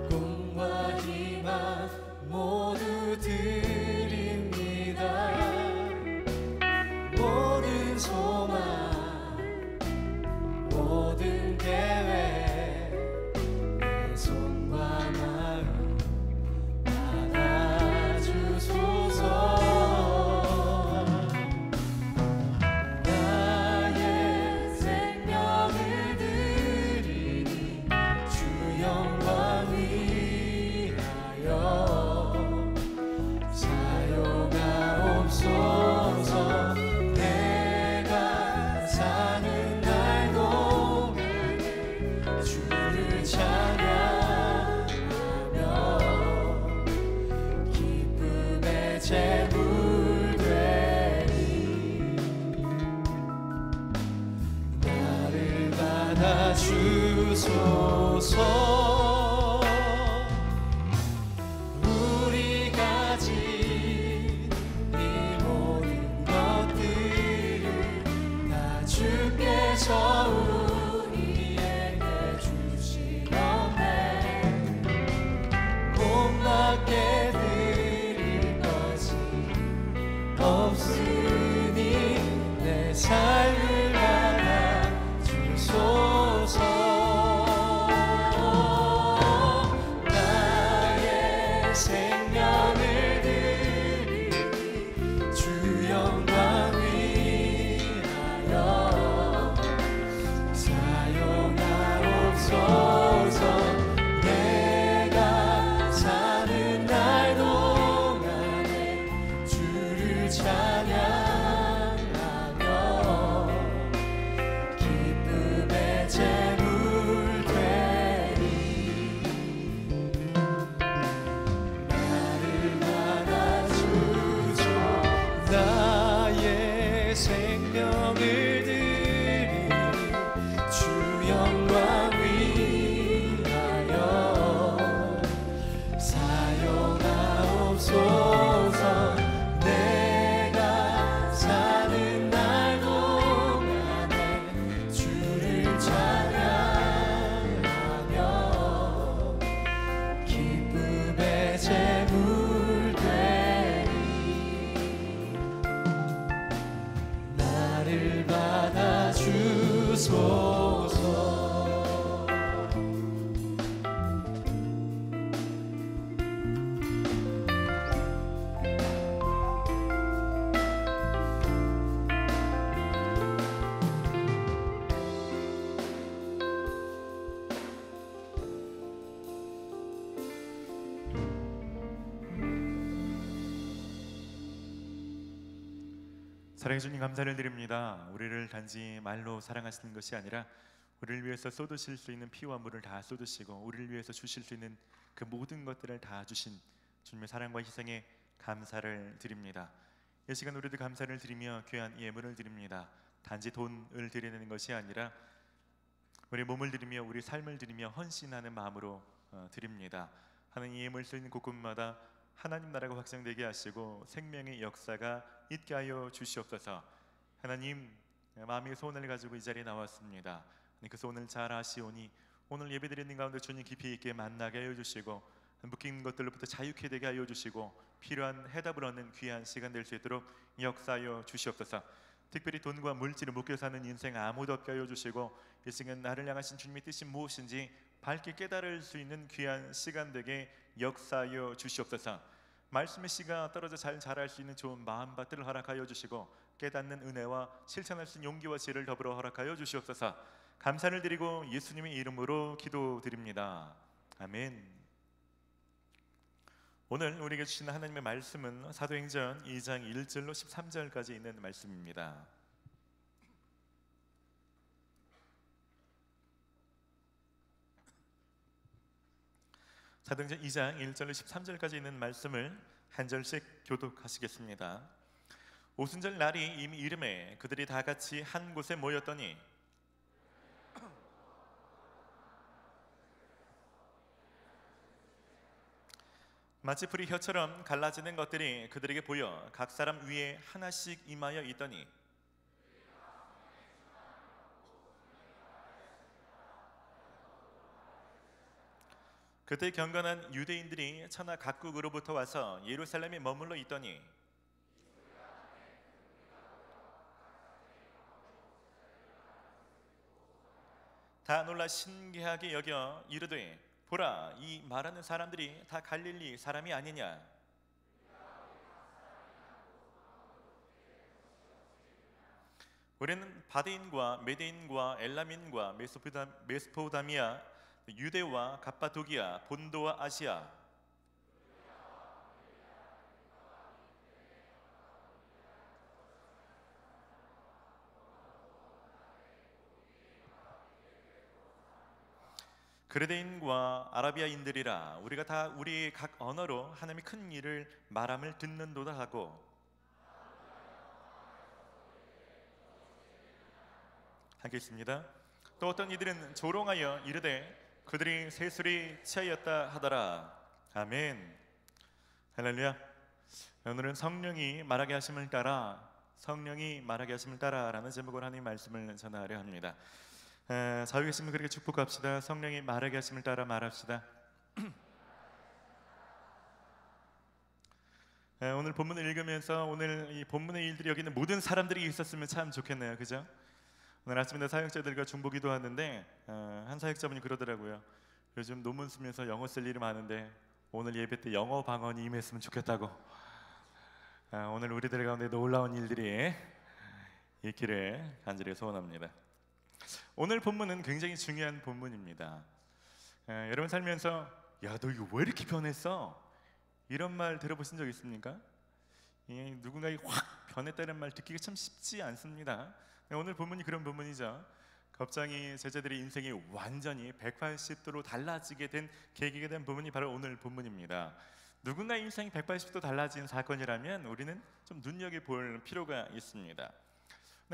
꿈과 희망 모두 드립니다. 모든 소망 모든 계획 내 손과 마음 받아주소서. 나의 생명을 드리니 주 영광 위하여 사용하옵소서. 내가 사는 날 동안에 주를 찬양하며 기쁨의 제물 되리. 나를 받아주소서. 우리 가진 이 모든 것들을 다 주께서 우리에게 주시었네. 못 맡게 드릴 것이 없으니 내 삶을 받아주소서. 나의 생명을 드리니 주 영광 위하여 사용하옵소서. 내가 사는 날 동안에 주를 찬양하며 기쁨의 제물 되리. 나를 받아주소. 나의 생명을 드리니 주 영광 위하여 사용하옵소서. 내가 사는 날 동안에 주를 찬양하며 기쁨의 제물 되리. 나를 받아주소서. 사랑해 주님 감사를 드립니다. 우리를 단지 말로 사랑하시는 것이 아니라 우리를 위해서 쏟으실 수 있는 피와 물을 다 쏟으시고 우리를 위해서 주실 수 있는 그 모든 것들을 다 주신 주님의 사랑과 희생에 감사를 드립니다. 이 시간 우리도 감사를 드리며 귀한 예물을 드립니다. 단지 돈을 드리는 것이 아니라 우리 몸을 드리며 우리 삶을 드리며 헌신하는 마음으로 드립니다. 하나님 예물 쓰이는 곳곳마다 하나님 나라가 확장되게 하시고 생명의 역사가 있게 하여 주시옵소서. 하나님 마음의 소원을 가지고 이 자리에 나왔습니다. 그 소원을 잘 아시오니 오늘 예배드리는 가운데 주님 깊이 있게 만나게 하여 주시고 묶인 것들로부터 자유케 되게 하여 주시고 필요한 해답을 얻는 귀한 시간 될 수 있도록 역사하여 주시옵소서. 특별히 돈과 물질을 묶여 사는 인생 아무도 없게 하여 주시고 이 시간 나를 향하신 주님의 뜻이 무엇인지 밝게 깨달을 수 있는 귀한 시간 되게 역사하여 주시옵소서. 말씀의 씨가 떨어져 잘 자랄 수 있는 좋은 마음밭들을 허락하여 주시고 깨닫는 은혜와 실천할 수 있는 용기와 지혜를 더불어 허락하여 주시옵소서. 감사를 드리고 예수님의 이름으로 기도드립니다. 아멘. 오늘 우리에게 주신 하나님의 말씀은 사도행전 2장 1절로 13절까지 있는 말씀입니다. 사도행전 2장 1절로 13절까지 있는 말씀을 한 절씩 교독하시겠습니다. 오순절 날이 이미 이름에 그들이 다 같이 한 곳에 모였더니 마치 불이 혀처럼 갈라지는 것들이 그들에게 보여 각 사람 위에 하나씩 임하여 있더니 그때 경건한 유대인들이 천하 각국으로부터 와서 예루살렘에 머물러 있더니 다 놀라 신기하게 여겨 이르되 보라, 이 말하는 사람들이 다 갈릴리 사람이 아니냐? 우리는 바데인과 메데인과 엘람인과 메소포다미아, 유대와 갑바도기아, 본도와 아시아, 그레데인과 아라비아인들이라. 우리가 다 우리의 각 언어로 하나님의 큰 일을 말함을 듣는도다 하고 하겠습니다. 또 어떤 이들은 조롱하여 이르되 그들이 세술이 취하였다 하더라. 아멘. 할렐루야. 오늘은 성령이 말하게 하심을 따라, 성령이 말하게 하심을 따라라는 제목으로 하나님의 말씀을 전하려 합니다. 자유 계시면 그렇게 축복합시다. 성령이 말하게 하심을 따라 말합시다. 오늘 본문을 읽으면서 오늘 이 본문의 일들이 여기 있는 모든 사람들이 있었으면 참 좋겠네요. 그죠? 오늘 아침에 사역자들과 중보기도 하는데 한 사역자분이 그러더라고요. 요즘 논문 쓰면서 영어 쓸 일이 많은데 오늘 예배 때 영어 방언이 임했으면 좋겠다고. 오늘 우리들 가운데 놀라운 일들이 있기를 간절히 소원합니다. 오늘 본문은 굉장히 중요한 본문입니다. 여러분 살면서 야, 너 이거 왜 이렇게 변했어? 이런 말 들어보신 적 있습니까? 누군가가 확 변했다는 말 듣기가 참 쉽지 않습니다. 오늘 본문이 그런 본문이죠. 갑자기 제자들의 인생이 완전히 180도로 달라지게 된 계기가 된 부분이 바로 오늘 본문입니다. 누군가의 인생이 180도 달라진 사건이라면 우리는 좀 눈여겨볼 필요가 있습니다.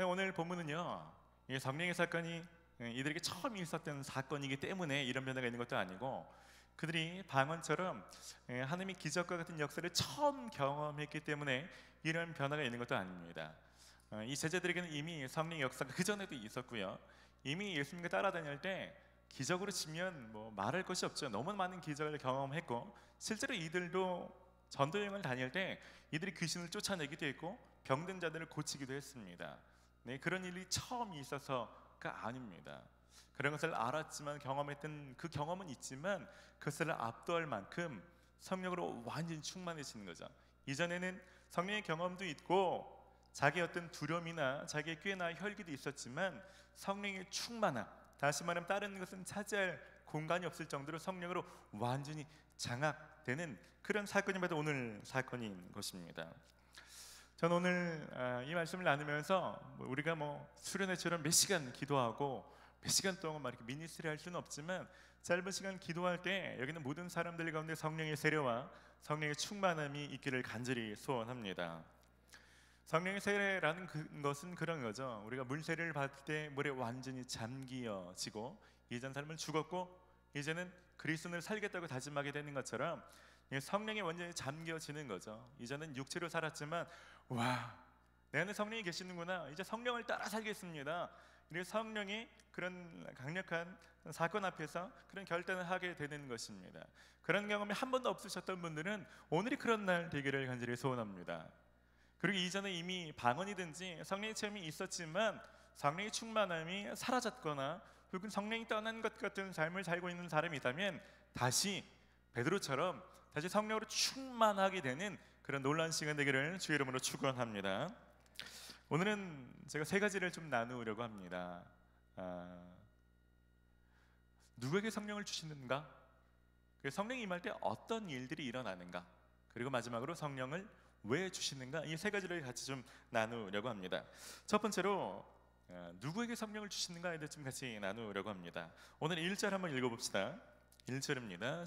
오늘 본문은요, 성령의 사건이 이들에게 처음 있었던 사건이기 때문에 이런 변화가 있는 것도 아니고, 그들이 방언처럼 하나님의 기적과 같은 역사를 처음 경험했기 때문에 이런 변화가 있는 것도 아닙니다. 이 제자들에게는 이미 성령의 역사가 그 전에도 있었고요. 이미 예수님과 따라다닐 때 기적으로 치면 뭐 말할 것이 없죠. 너무 많은 기적을 경험했고, 실제로 이들도 전도 여행을 다닐 때 이들이 귀신을 쫓아내기도 했고 병든 자들을 고치기도 했습니다. 그런 일이 처음 있어서가 아닙니다. 그런 것을 알았지만 경험했던 그 경험은 있지만 그것을 압도할 만큼 성령으로 완전히 충만해지는 거죠. 이전에는 성령의 경험도 있고 자기의 어떤 두려움이나 자기의 꾀나 혈기도 있었지만 성령의 충만함, 다시 말하면 다른 것은 차지할 공간이 없을 정도로 성령으로 완전히 장악되는 그런 사건이 바로 오늘 사건인 것입니다. 저는 오늘 이 말씀을 나누면서 우리가 수련회처럼 몇 시간 기도하고 몇 시간 동안 이렇게 미니스트리 할 수는 없지만 짧은 시간 기도할 때 여기는 모든 사람들 가운데 성령의 세례와 성령의 충만함이 있기를 간절히 소원합니다. 성령의 세례라는 것은 그런 거죠. 우리가 물 세례를 받을 때 물에 완전히 잠기어지고 예전 삶을 죽었고 이제는 그리스도를 살겠다고 다짐하게 되는 것처럼 성령이 완전히 잠겨지는 거죠. 이전은 육체로 살았지만 와, 내 안에 성령이 계시는구나, 이제 성령을 따라 살겠습니다. 그래서 성령이 그런 강력한 사건 앞에서 그런 결단을 하게 되는 것입니다. 그런 경험이 한 번도 없으셨던 분들은 오늘이 그런 날 되기를 간절히 소원합니다. 그리고 이전에 이미 방언이든지 성령의 체험이 있었지만 성령의 충만함이 사라졌거나 혹은 성령이 떠난 것 같은 삶을 살고 있는 사람이 있다면 다시 베드로처럼 다시 성령으로 충만하게 되는 그런 놀라운 시간 되기를 주의 이름으로 축원합니다. 오늘은 제가 세 가지를 좀 나누려고 합니다. 누구에게 성령을 주시는가? 성령이 임할 때 어떤 일들이 일어나는가? 그리고 마지막으로 성령을 왜 주시는가? 이 세 가지를 같이 좀 나누려고 합니다. 첫 번째로 누구에게 성령을 주시는가에 대해 좀 같이 나누려고 합니다. 오늘 1절 한번 읽어봅시다. 1절입니다.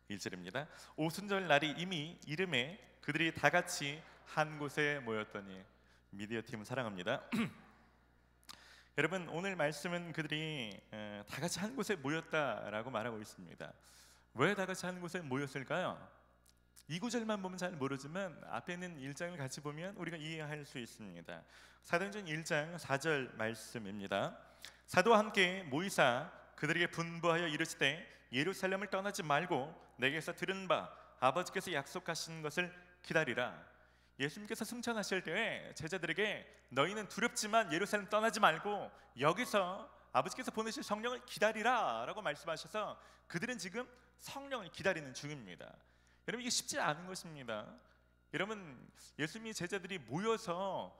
1절입니다. 오순절 날이 이미 이름에 그들이 다 같이 한 곳에 모였더니. 미디어 팀 사랑합니다. 여러분, 오늘 말씀은 그들이 다 같이 한 곳에 모였다라고 말하고 있습니다. 왜 다 같이 한 곳에 모였을까요? 이 구절만 보면 잘 모르지만 앞에 있는 1장을 같이 보면 우리가 이해할 수 있습니다. 사도행전 1장 4절 말씀입니다. 사도와 함께 모이사 그들에게 분부하여 이르시되 예루살렘을 떠나지 말고 내게서 들은 바 아버지께서 약속하신 것을 기다리라. 예수님께서 승천하실 때에 제자들에게 너희는 두렵지만 예루살렘 떠나지 말고 여기서 아버지께서 보내실 성령을 기다리라 라고 말씀하셔서 그들은 지금 성령을 기다리는 중입니다. 여러분, 이게 쉽지 않은 것입니다. 여러분, 예수님이 제자들이 모여서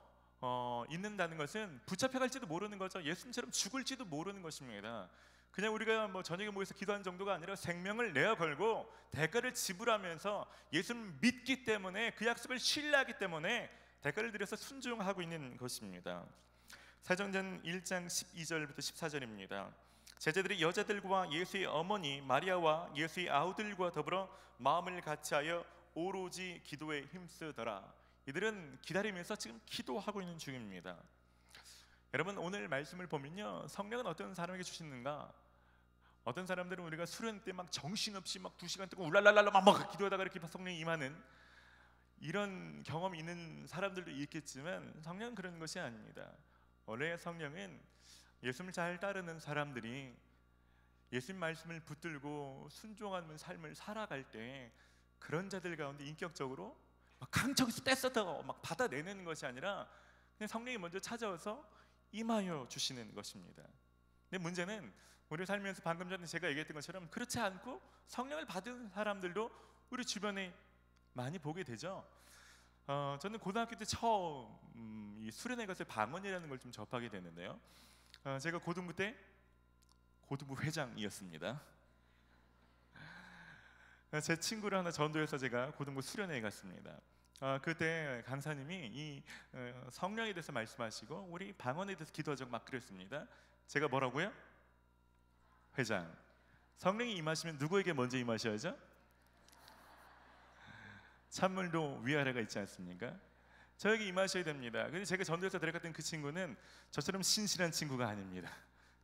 있는다는 것은 붙잡혀갈지도 모르는 거죠. 예수님처럼 죽을지도 모르는 것입니다. 그냥 우리가 뭐 저녁에 모여서 기도하는 정도가 아니라 생명을 내어 걸고 대가를 지불하면서 예수님을 믿기 때문에, 그 약속을 신뢰하기 때문에 대가를 들여서 순종하고 있는 것입니다. 사도행전 1장 12절부터 14절입니다. 제자들이 여자들과 예수의 어머니 마리아와 예수의 아우들과 더불어 마음을 같이하여 오로지 기도에 힘쓰더라. 이들은 기다리면서 지금 기도하고 있는 중입니다. 여러분, 오늘 말씀을 보면요, 성령은 어떤 사람에게 주시는가? 어떤 사람들은 우리가 수련 때 막 정신없이 막 2시간 동안 울랄랄랄라 막 기도하다가 이렇게 성령이 임하는 이런 경험이 있는 사람들도 있겠지만 성령은 그런 것이 아닙니다. 원래 성령은 예수님을 잘 따르는 사람들이 예수님 말씀을 붙들고 순종하는 삶을 살아갈 때 그런 자들 가운데 인격적으로 막 강적에서 떼써서 막 받아내는 것이 아니라 그냥 성령이 먼저 찾아와서 임하여 주시는 것입니다. 근데 문제는 우리 살면서 방금 전에 제가 얘기했던 것처럼 그렇지 않고 성령을 받은 사람들도 우리 주변에 많이 보게 되죠. 저는 고등학교 때 처음 이 수련회 가서 방언이라는 걸 좀 접하게 됐는데요. 제가 고등부 때 고등부 회장이었습니다. 제 친구를 하나 전도해서 제가 고등부 수련회에 갔습니다. 그때 강사님이 이 성령에 대해서 말씀하시고 우리 방언에 대해서 기도하자고 막 그랬습니다. 제가 뭐라고요? 회장. 성령이 임하시면 누구에게 먼저 임하셔야죠? 찬물도 위아래가 있지 않습니까? 저에게 임하셔야 됩니다. 근데 제가 전도해서 데려갔던 그 친구는 저처럼 신실한 친구가 아닙니다.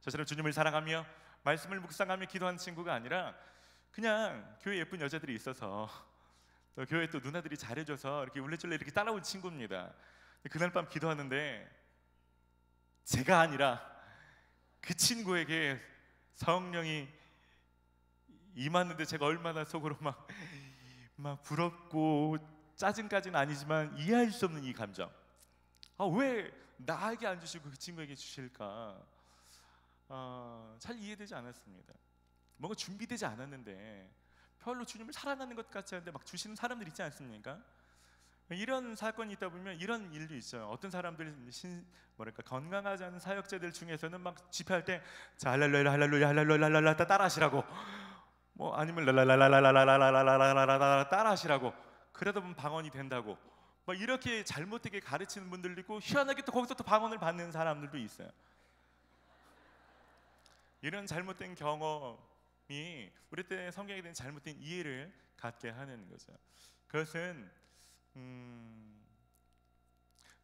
저처럼 주님을 사랑하며 말씀을 묵상하며 기도하는 친구가 아니라 그냥 교회 예쁜 여자들이 있어서 또 교회 또 누나들이 잘해줘서 이렇게 울레줄레 이렇게 따라온 친구입니다. 그날 밤 기도하는데 제가 아니라 그 친구에게 성령이 임하는데 제가 얼마나 속으로 막 부럽고 짜증까지는 아니지만 이해할 수 없는 이 감정. 왜 나에게 안 주시고 그 친구에게 주실까? 잘 이해되지 않았습니다. 뭔가 준비되지 않았는데 별로 주님을 사랑하는 것 같지 않은데 막 주시는 사람들 있지 않습니까? 이런 사건이 있다 보면 이런 일도 있어요. 어떤 사람들이 건강하지 않은 사역자들 중에서는 막 집회할 때 자 할렐루야 할렐루야 할렐루야 할렐루야 따라하시라고, 뭐 아니면 랄랄랄랄랄랄랄랄랄랄랄랄랄 따라하시라고, 그러다 보면 방언이 된다고 막 이렇게 잘못되게 가르치는 분들도 있고 희한하게 또 거기서 또 방언을 받는 사람들도 있어요. 이런 잘못된 경험이 우리 때 성경에 대한 잘못된 이해를 갖게 하는 거죠. 그것은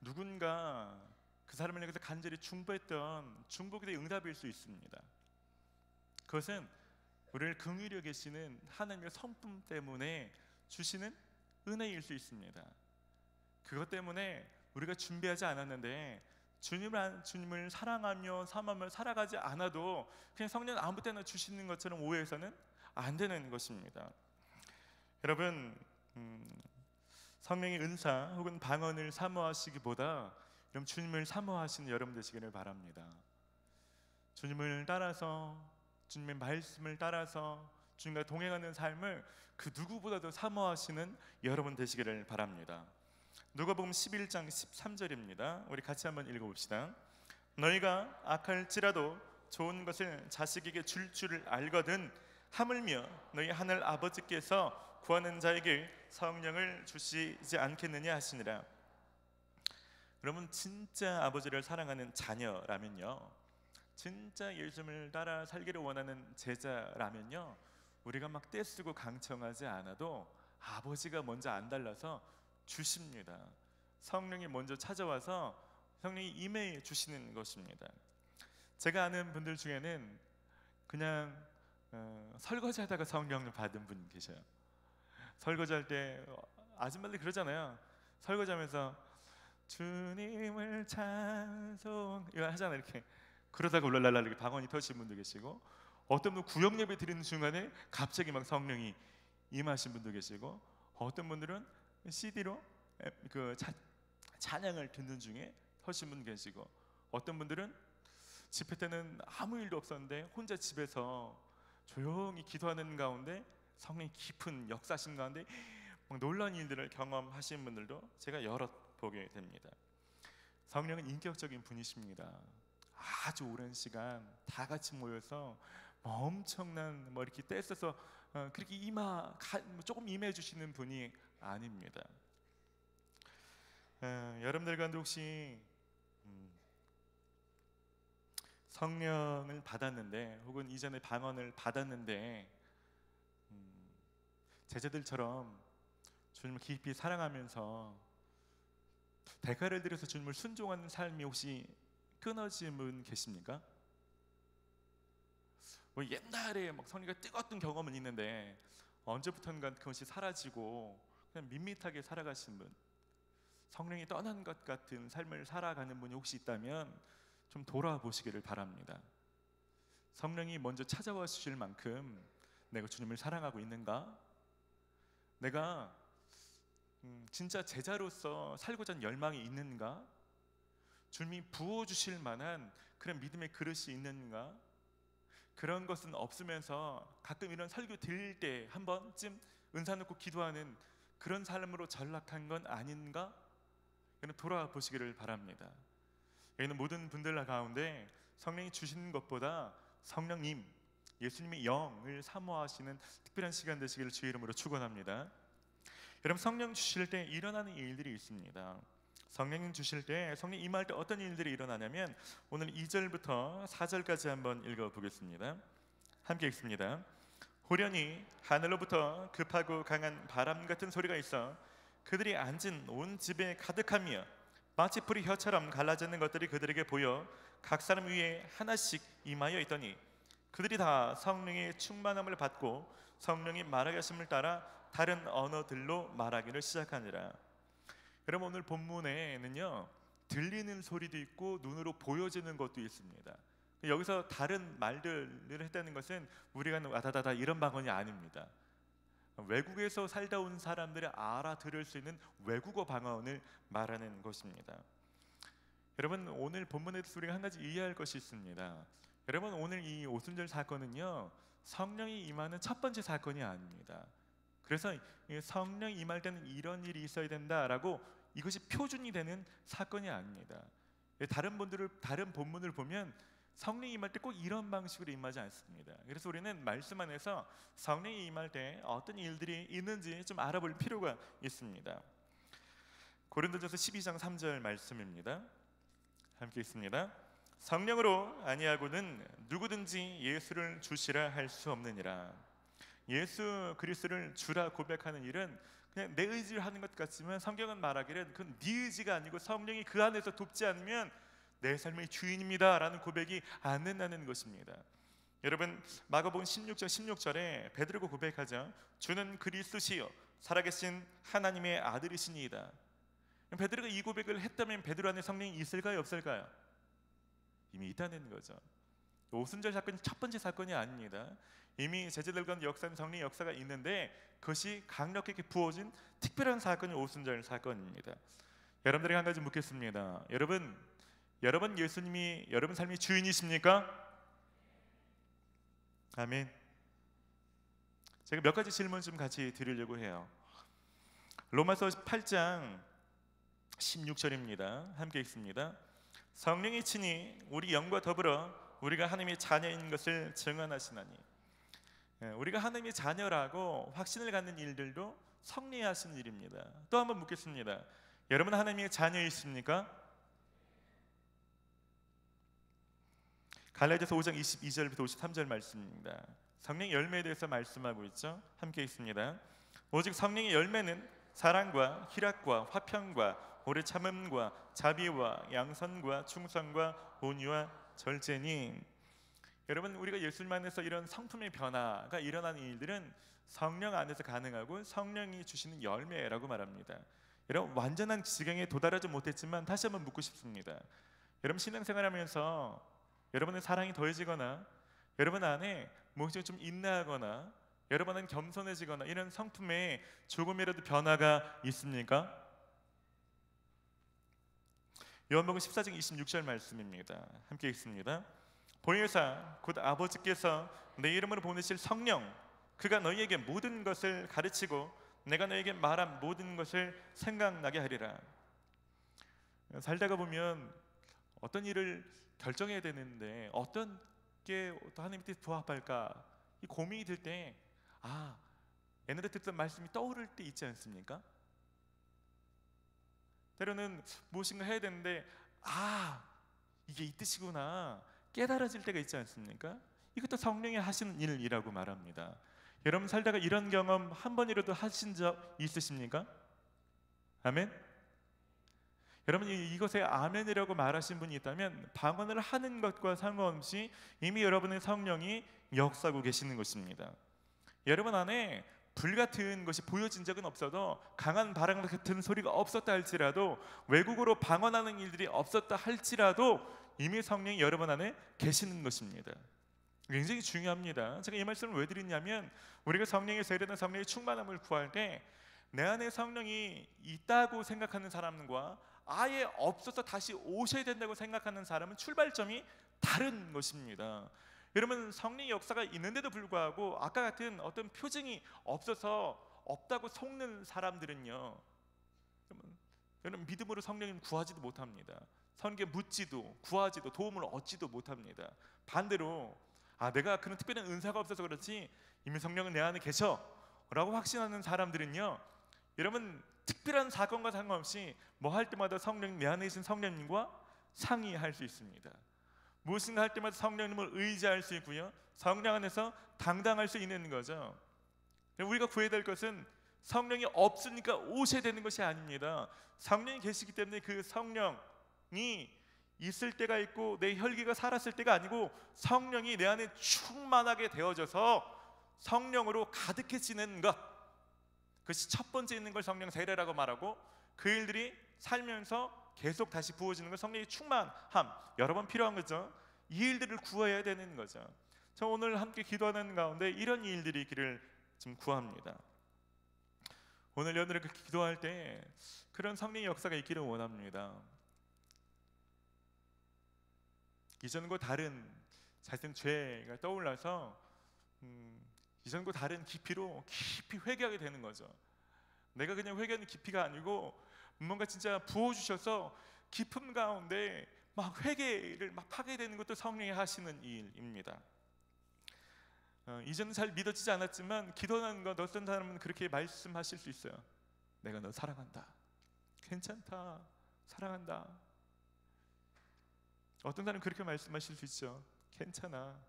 누군가 그 사람을 향해서 간절히 중보했던 중보에 대한 응답일 수 있습니다. 그것은 우리를 긍휼히 여기시는 하나님의 성품 때문에 주시는 은혜일 수 있습니다. 그것 때문에 우리가 준비하지 않았는데 주님을 사랑하며 삼하며 살아가지 않아도 그냥 성령 아무 때나 주시는 것처럼 오해해서는 안 되는 것입니다. 여러분, 성령의 은사 혹은 방언을 사모하시기보다 여러분 주님을 사모하시는 여러분 되시기를 바랍니다. 주님을 따라서, 주님의 말씀을 따라서 주님과 동행하는 삶을 그 누구보다도 사모하시는 여러분 되시기를 바랍니다. 누가복음 11장 13절입니다. 우리 같이 한번 읽어봅시다. 너희가 악할지라도 좋은 것을 자식에게 줄 줄을 알거든 하물며 너희 하늘 아버지께서 구하는 자에게 성령을 주시지 않겠느냐 하시니라. 여러분 진짜 아버지를 사랑하는 자녀라면요, 진짜 예수님을 따라 살기를 원하는 제자라면요, 우리가 막 떼쓰고 강청하지 않아도 아버지가 먼저 안달나서 주십니다. 성령이 먼저 찾아와서 성령이 임해 주시는 것입니다. 제가 아는 분들 중에는 그냥 설거지하다가 성령을 받은 분 계셔요. 설거지할 때 아줌마들 그러잖아요. 설거지하면서 주님을 찬송 이거 하잖아요. 이렇게 그러다가 울랄랄라 이렇게 방언이 터지신 분도 계시고, 어떤 분 구역 예배 드리는 중간에 갑자기 막 성령이 임하신 분도 계시고, 어떤 분들은 CD로 그 찬양을 듣는 중에 터신 분 계시고, 어떤 분들은 집회 때는 아무 일도 없었는데 혼자 집에서 조용히 기도하는 가운데 성령이 깊은 역사심 가운데 막 놀라운 일들을 경험하신 분들도 제가 여럿 보게 됩니다. 성령은 인격적인 분이십니다. 아주 오랜 시간 다 같이 모여서 엄청난 이렇게 떼써서 그렇게 조금 임해 주시는 분이 아닙니다. 여러분들 가운데 혹시 성령을 받았는데 혹은 이전에 방언을 받았는데 제자들처럼 주님을 깊이 사랑하면서 대가를 들여서 주님을 순종하는 삶이 혹시 끊어진 분 계십니까? 옛날에 막 성령이 뜨거웠던 경험은 있는데 언제부턴가 그것이 사라지고 그냥 밋밋하게 살아가신 분, 성령이 떠난 것 같은 삶을 살아가는 분이 혹시 있다면 좀 돌아보시기를 바랍니다. 성령이 먼저 찾아와 주실 만큼 내가 주님을 사랑하고 있는가? 내가 진짜 제자로서 살고자 하는 열망이 있는가? 주님이 부어주실 만한 그런 믿음의 그릇이 있는가? 그런 것은 없으면서 가끔 이런 설교 들릴 때 한 번쯤 은사 놓고 기도하는 그런 삶으로 전락한 건 아닌가? 돌아보시기를 바랍니다. 여기는 모든 분들 가운데 성령이 주시는 것보다 성령님, 예수님의 영을 사모하시는 특별한 시간 되시기를 주의 이름으로 축원합니다. 여러분, 성령 주실 때 일어나는 일들이 있습니다. 성령 주실 때, 성령 임할 때 어떤 일들이 일어나냐면 오늘 2절부터 4절까지 한번 읽어보겠습니다. 함께 읽습니다. 호련히 하늘로부터 급하고 강한 바람 같은 소리가 있어 그들이 앉은 온 집에 가득하며 마치 풀이 혀처럼 갈라지는 것들이 그들에게 보여 각 사람 위에 하나씩 임하여 있더니 그들이 다 성령의 충만함을 받고 성령이 말하게 하심을 따라 다른 언어들로 말하기를 시작하니라. 여러분, 오늘 본문에는요, 들리는 소리도 있고 눈으로 보여지는 것도 있습니다. 여기서 다른 말들을 했다는 것은 우리가 와다다다 이런 방언이 아닙니다. 외국에서 살다 온 사람들이 알아들을 수 있는 외국어 방언을 말하는 것입니다. 여러분, 오늘 본문에서 우리가 한 가지 이해할 것이 있습니다. 여러분, 오늘 이 오순절 사건은요, 성령이 임하는 첫 번째 사건이 아닙니다. 그래서 성령이 임할 때는 이런 일이 있어야 된다라고 이것이 표준이 되는 사건이 아닙니다. 다른 본문을 보면 성령이 임할 때 꼭 이런 방식으로 임하지 않습니다. 그래서 우리는 말씀 안에서 성령이 임할 때 어떤 일들이 있는지 좀 알아볼 필요가 있습니다. 고린도전서 12장 3절 말씀입니다. 함께 읽습니다. 성령으로 아니하고는 누구든지 예수를 주시라 할 수 없느니라. 예수 그리스도를 주라 고백하는 일은 그냥 내 의지를 하는 것 같지만 성경은 말하기를 그건 네 의지가 아니고 성령이 그 안에서 돕지 않으면 내 삶의 주인입니다 라는 고백이 안 된다는 것입니다. 여러분, 마가복음 16장 16절에 베드로가 고백하죠. 주는 그리스도시요 살아계신 하나님의 아들이시니이다. 베드로가 이 고백을 했다면 베드로 안에 성령이 있을까요, 없을까요? 이미 있다는 거죠. 오순절 사건이 첫 번째 사건이 아닙니다. 이미 제자들 가운데 역사는 성령의 역사가 있는데 그것이 강력하게 부어진 특별한 사건이 오순절 사건입니다. 여러분들에게 한 가지 묻겠습니다. 여러분 예수님이 여러분 삶의 주인이십니까? 아멘. 제가 몇 가지 질문 좀 같이 드리려고 해요. 로마서 8장 16절입니다. 함께 읽습니다. 성령이 친히 우리 영과 더불어 우리가 하나님의 자녀인 것을 증언하시나니. 우리가 하나님의 자녀라고 확신을 갖는 일들도 성령이 하시는 일입니다. 또 한번 묻겠습니다. 여러분 하나님의 자녀이십니까? 갈라디아서 5장 22절부터 53절 말씀입니다. 성령의 열매에 대해서 말씀하고 있죠. 함께 있습니다. 오직 성령의 열매는 사랑과 희락과 화평과 오래 참음과 자비와 양선과 충성과 온유와 절제니. 여러분, 우리가 예수님 안에서 이런 성품의 변화가 일어나는 일들은 성령 안에서 가능하고 성령이 주시는 열매라고 말합니다. 여러분, 완전한 지경에 도달하지 못했지만 다시 한번 묻고 싶습니다. 여러분, 신앙생활하면서 여러분의 사랑이 더해지거나 여러분 안에 무엇이 좀 인내하거나 여러분 안에 겸손해지거나 이런 성품에 조금이라도 변화가 있습니까? 요한복음 14장 26절 말씀입니다. 함께 읽습니다. 보혜사 곧 아버지께서 내 이름으로 보내실 성령, 그가 너희에게 모든 것을 가르치고 내가 너희에게 말한 모든 것을 생각나게 하리라. 살다가 보면 어떤 일을 결정해야 되는데 어떤 게 하나님 뜻에 부합할까 이 고민이 들 때 옛날에 듣던 말씀이 떠오를 때 있지 않습니까? 때로는 무엇인가 해야 되는데 이게 이 뜻이구나 깨달아질 때가 있지 않습니까? 이것도 성령이 하시는 일이라고 말합니다. 여러분 살다가 이런 경험 한 번이라도 하신 적 있으십니까? 아멘? 여러분 이것에 아멘이라고 말하신 분이 있다면 방언을 하는 것과 상관없이 이미 여러분의 성령이 역사하고 계시는 것입니다. 여러분 안에 불같은 것이 보여진 적은 없어도 강한 바람 같은 소리가 없었다 할지라도 외국어로 방언하는 일들이 없었다 할지라도 이미 성령이 여러분 안에 계시는 것입니다. 굉장히 중요합니다. 제가 이 말씀을 왜 드리냐면 우리가 성령의 세례된 성령의 충만함을 구할 때 내 안에 성령이 있다고 생각하는 사람과 아예 없어서 다시 오셔야 된다고 생각하는 사람은 출발점이 다른 것입니다. 여러분 성령의 역사가 있는데도 불구하고 아까 같은 어떤 표징이 없어서 없다고 속는 사람들은요, 여러분 믿음으로 성령님 구하지도 못합니다. 성령께 묻지도 구하지도 도움을 얻지도 못합니다. 반대로 내가 그런 특별한 은사가 없어서 그렇지 이미 성령은 내 안에 계셔 라고 확신하는 사람들은요, 여러분 특별한 사건과 상관없이 뭐 할 때마다 성령님 내 안에 계신 성령님과 상의할 수 있습니다. 무엇인가 할 때마다 성령님을 의지할 수 있고요, 성령 안에서 당당할 수 있는 거죠. 우리가 구해야 될 것은 성령이 없으니까 오셔야 되는 것이 아닙니다. 성령이 계시기 때문에 그 성령이 있을 때가 있고 내 혈기가 살았을 때가 아니고 성령이 내 안에 충만하게 되어져서 성령으로 가득해지는 것, 그것이 첫 번째 있는 걸 성령 세례라고 말하고 그 일들이 살면서 계속 다시 부어지는 걸 성령의 충만함, 여러 번 필요한 거죠. 이 일들을 구해야 되는 거죠. 저 오늘 함께 기도하는 가운데 이런 일들이 있기를 좀 구합니다. 오늘 여러분들이 기도할 때 그런 성령의 역사가 있기를 원합니다. 이전과 다른 자신 죄가 떠올라서 이전과 다른 깊이로 깊이 회개하게 되는 거죠. 내가 그냥 회개하는 깊이가 아니고 뭔가 진짜 부어주셔서 깊음 가운데 막 회개를 막 하게 되는 것도 성령이 하시는 일입니다. 이전은 잘 믿어지지 않았지만 기도하는 것 어떤 사람은 그렇게 말씀하실 수 있어요. 내가 너 사랑한다, 괜찮다, 사랑한다. 어떤 사람은 그렇게 말씀하실 수 있죠. 괜찮아,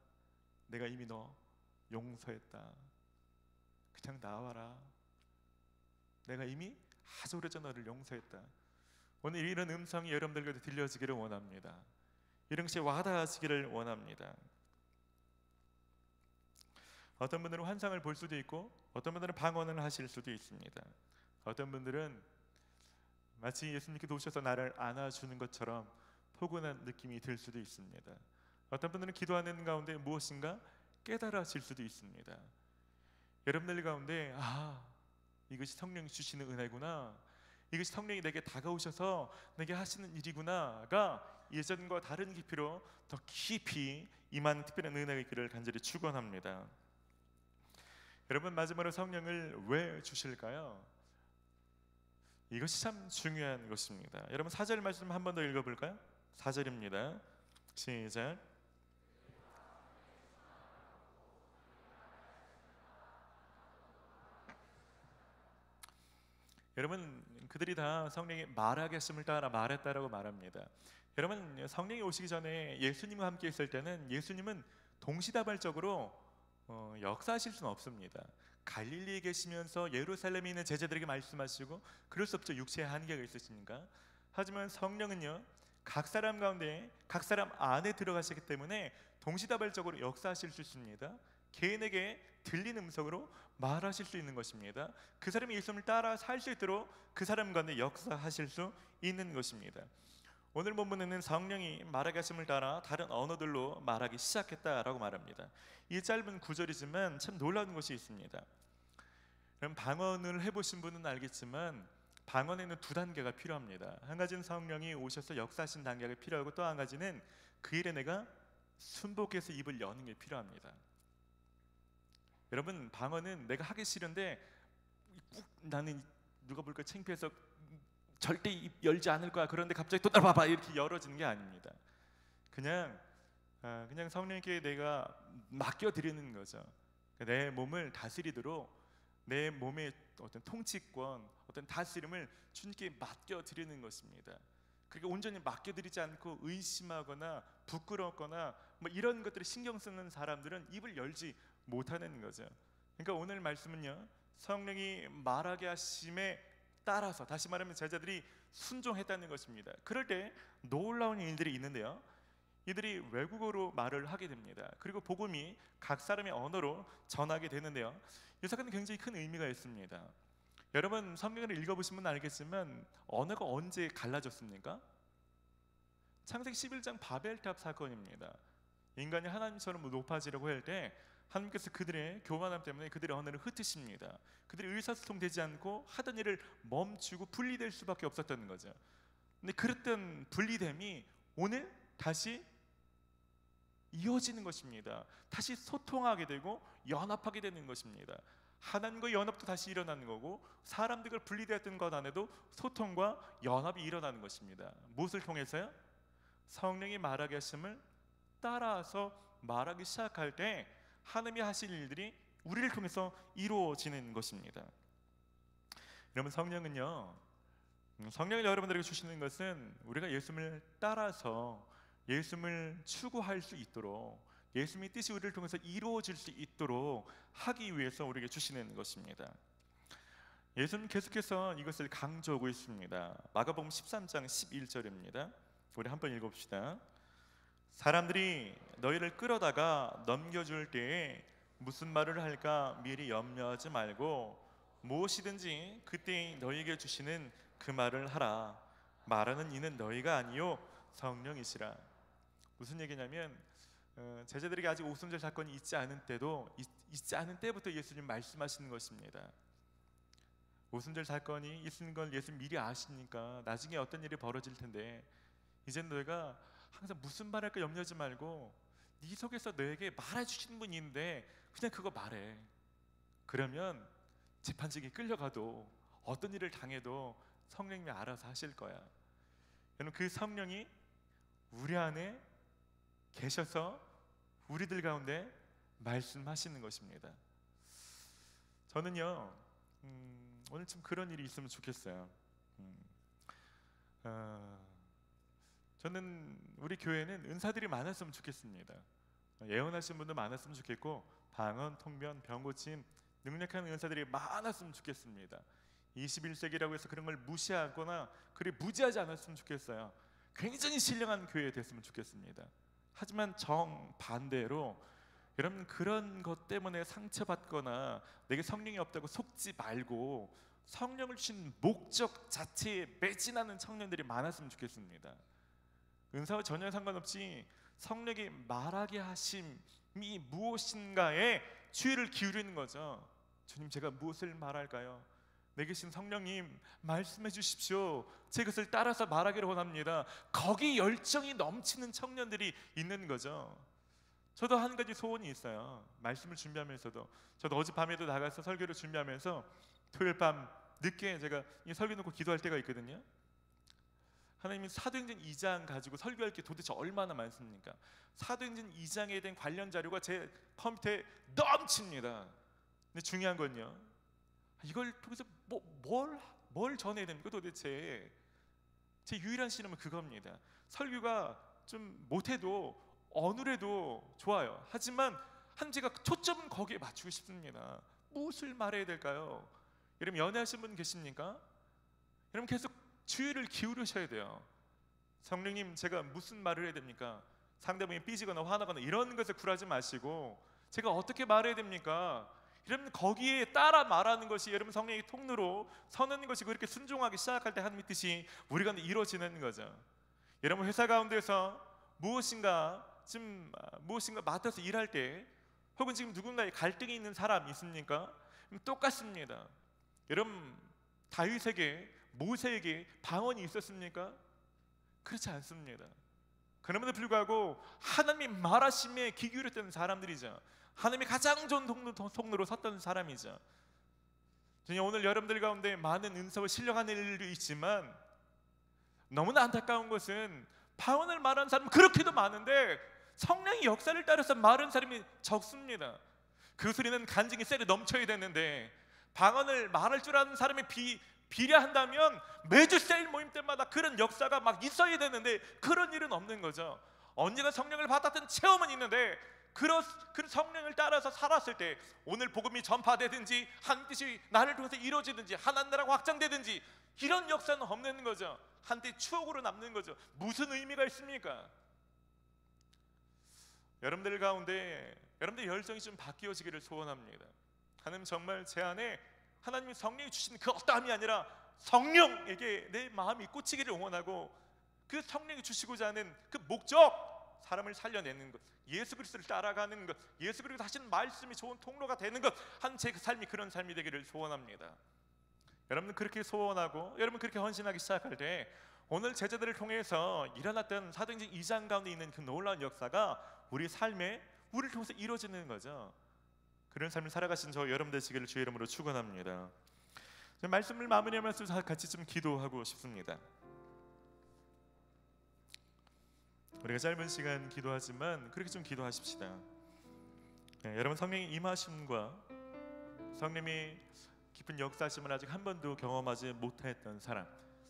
내가 이미 너 용서했다, 그냥 나와라, 내가 이미 아주 오래전 너를 용서했다. 오늘 이런 음성이 여러분들에게 들려지기를 원합니다. 이런 것이 와닿아지기를 원합니다. 어떤 분들은 환상을 볼 수도 있고 어떤 분들은 방언을 하실 수도 있습니다. 어떤 분들은 마치 예수님께 오셔서 나를 안아주는 것처럼 포근한 느낌이 들 수도 있습니다. 어떤 분들은 기도하는 가운데 무엇인가 깨달아질 수도 있습니다. 여러분들 가운데 이것이 성령이 주시는 은혜구나, 이것이 성령이 내게 다가오셔서 내게 하시는 일이구나가 예전과 다른 깊이로 더 깊이 임하는 특별한 은혜가 있기를 간절히 축원합니다. 여러분 마지막으로 성령을 왜 주실까요? 이것이 참 중요한 것입니다. 여러분 4절 말씀 한 번 더 읽어볼까요? 4절입니다. 시작. 여러분 그들이 다 성령이 말하겠음을 따라 말했다라고 말합니다. 여러분, 성령이 오시기 전에 예수님과 함께 있을 때는 예수님은 동시다발적으로 역사하실 수는 없습니다. 갈릴리에 계시면서 예루살렘에 있는 제자들에게 말씀하시고 그럴 수 없죠. 육체의 한계가 있으시니까. 하지만 성령은요, 각 사람 가운데 각 사람 안에 들어가시기 때문에 동시다발적으로 역사하실 수 있습니다. 개인에게 들리는 음성으로 말하실 수 있는 것입니다. 그 사람이 예수님을 따라 살 수 있도록 그 사람 가운데 역사하실 수 있는 것입니다. 오늘 본문에는 성령이 말하게 하심을 따라 다른 언어들로 말하기 시작했다라고 말합니다. 이 짧은 구절이지만 참 놀라운 것이 있습니다. 그럼 방언을 해보신 분은 알겠지만 방언에는 두 단계가 필요합니다. 한 가지는 성령이 오셔서 역사하신 단계가 필요하고, 또 한 가지는 그 일에 내가 순복해서 입을 여는 게 필요합니다. 여러분, 방언은 내가 하기 싫은데 꾹 나는 누가 볼까 창피해서 절대 입 열지 않을 거야. 그런데 갑자기 또 따라봐봐 이렇게 열어지는 게 아닙니다. 그냥 성령님께 내가 맡겨드리는 거죠. 내 몸을 다스리도록 내 몸의 어떤 통치권, 어떤 다스림을 주님께 맡겨드리는 것입니다. 그렇게 온전히 맡겨드리지 않고 의심하거나 부끄럽거나 뭐 이런 것들을 신경 쓰는 사람들은 입을 열지 못하는 거죠. 그러니까 오늘 말씀은요, 성령이 말하게 하심에 따라서, 다시 말하면 제자들이 순종했다는 것입니다. 그럴 때 놀라운 일들이 있는데요, 이들이 외국어로 말을 하게 됩니다. 그리고 복음이 각 사람의 언어로 전하게 되는데요, 이 사건은 굉장히 큰 의미가 있습니다. 여러분, 성경을 읽어보시면 알겠지만 언어가 언제 갈라졌습니까? 창세기 11장 바벨탑 사건입니다. 인간이 하나님처럼 높아지려고 할 때 하나님께서 그들의 교만함 때문에 그들의 언어를 흩으십니다. 그들이 의사소통되지 않고 하던 일을 멈추고 분리될 수밖에 없었다는 거죠. 근데 그랬던 분리됨이 오늘 다시 이어지는 것입니다. 다시 소통하게 되고 연합하게 되는 것입니다. 하나님과 연합도 다시 일어나는 거고, 사람들과 분리되었던 것 안에도 소통과 연합이 일어나는 것입니다. 무엇을 통해서요? 성령이 말하게 하심을 따라서 말하기 시작할 때 하나님이 하실 일들이 우리를 통해서 이루어지는 것입니다. 여러분, 성령이 여러분들에게 주시는 것은 우리가 예수님을 따라서 예수님을 추구할 수 있도록, 예수님의 뜻이 우리를 통해서 이루어질 수 있도록 하기 위해서 우리에게 주시는 것입니다. 예수님 계속해서 이것을 강조하고 있습니다. 마가복음 13장 11절입니다. 우리 한번 읽어봅시다. 사람들이 너희를 끌어다가 넘겨줄 때에 무슨 말을 할까 미리 염려하지 말고 무엇이든지 그때 너희에게 주시는 그 말을 하라. 말하는 이는 너희가 아니요 성령이시라. 무슨 얘기냐면 제자들에게 아직 오순절 사건이 있지 않은 때부터 예수님 말씀하시는 것입니다. 오순절 사건이 있는 걸 예수님 미리 아시니까 나중에 어떤 일이 벌어질 텐데, 이젠 너희가 항상 무슨 말할까 염려하지 말고 네 속에서 너에게 말해주시는 분이 있는데 그냥 그거 말해. 그러면 재판직에 끌려가도 어떤 일을 당해도 성령님이 알아서 하실 거야. 여러분, 그 성령이 우리 안에 계셔서 우리들 가운데 말씀하시는 것입니다. 저는요, 오늘 좀 그런 일이 있으면 좋겠어요. 저는 우리 교회는 은사들이 많았으면 좋겠습니다. 예언하신 분도 많았으면 좋겠고, 방언, 통변, 병고침 능력하는 은사들이 많았으면 좋겠습니다. 21세기라고 해서 그런 걸 무시하거나 그리 무지하지 않았으면 좋겠어요. 굉장히 신령한 교회 됐으면 좋겠습니다. 하지만 정반대로 여러분, 그런 것 때문에 상처받거나 내게 성령이 없다고 속지 말고 성령을 주신 목적 자체에 매진하는 청년들이 많았으면 좋겠습니다. 은사와 전혀 상관없이 성령이 말하게 하심이 무엇인가에 주의를 기울이는 거죠. 주님, 제가 무엇을 말할까요? 내게 계신 성령님 말씀해 주십시오. 제 것을 따라서 말하기를 원합니다. 거기 열정이 넘치는 청년들이 있는 거죠. 저도 한 가지 소원이 있어요. 말씀을 준비하면서도, 저도 어젯밤에도 나가서 설교를 준비하면서 토요일 밤 늦게 제가 설교 놓고 기도할 때가 있거든요. 하나님이 사도행전 2장 가지고 설교할 게 도대체 얼마나 많습니까? 사도행전 2장에 대한 관련 자료가 제 컴퓨터에 넘칩니다. 근데 중요한 건요, 이걸 통해서 뭘 전해야 됩니까? 도대체 제 유일한 신음은 그겁니다. 설교가 좀 못해도 어눌해도 좋아요. 하지만 제가 초점은 거기에 맞추고 싶습니다. 무엇을 말해야 될까요? 여러분 연애하신 분 계십니까? 여러분 계속 주의를 기울이셔야 돼요. 성령님, 제가 무슨 말을 해야 됩니까? 상대방이 삐지거나 화나거나 이런 것에 굴하지 마시고 제가 어떻게 말해야 됩니까? 여러분 거기에 따라 말하는 것이 여러분 성령의 통로로 서는 것이고, 그렇게 순종하기 시작할 때 하나님의 뜻이 우리 가운데 이루어지는 거죠. 여러분 회사 가운데서 무엇인가 맡아서 일할 때, 혹은 지금 누군가의 갈등이 있는 사람 있습니까? 똑같습니다. 여러분 다윗에게, 모세에게 방언이 있었습니까? 그렇지 않습니다. 그럼에도 불구하고 하나님이 말하심에 귀 기울였던 사람들이죠. 하나님이 가장 좋은 통로로 섰던 사람이죠. 오늘 여러분들 가운데 많은 은사와 실력하는 일도 있지만 너무나 안타까운 것은 방언을 말하는 사람은 그렇게도 많은데 성령의 역사를 따라서 말하는 사람이 적습니다. 그 소리는 간증이 셀에 넘쳐야 되는데, 방언을 말할 줄 아는 사람이 비례한다면 매주 셀 모임 때마다 그런 역사가 막 있어야 되는데 그런 일은 없는 거죠. 언제가 성령을 받았던 체험은 있는데 그 성령을 따라서 살았을 때 오늘 복음이 전파되든지 한 뜻이 나를 통해서 이루어지든지 하나님 나라가 확장되든지 이런 역사는 없는 거죠. 한때 추억으로 남는 거죠. 무슨 의미가 있습니까? 여러분들 가운데 여러분들 열정이 좀 바뀌어지기를 소원합니다. 하나님, 정말 제 안에 하나님이 성령이 주신 그 어떠함이 아니라 성령에게 내 마음이 꽂히기를 원하고, 그 성령이 주시고자 하는 그 목적, 사람을 살려내는 것, 예수 그리스도를 따라가는 것, 예수 그리스도 하신 말씀이 좋은 통로가 되는 것, 한 제 삶이 그런 삶이 되기를 소원합니다. 여러분 그렇게 소원하고 여러분 그렇게 헌신하기 시작할 때 오늘 제자들을 통해서 일어났던 사도행전 2장 가운데 있는 그 놀라운 역사가 우리 삶에 우리를 통해서 이루어지는 거죠. 그런 삶을 살아가신 저 여러분 되시기를 주의 이름으로 축원합니다. 말씀을 마무리하면서 같이 좀 기도하고 싶습니다. 우리가 짧은 시간 기도하지만 그렇게 좀 기도하십시다. 여러분 성령의 임하심과 성령의 깊은 역사심을 아직 한 번도 경험하지 못했던 사람,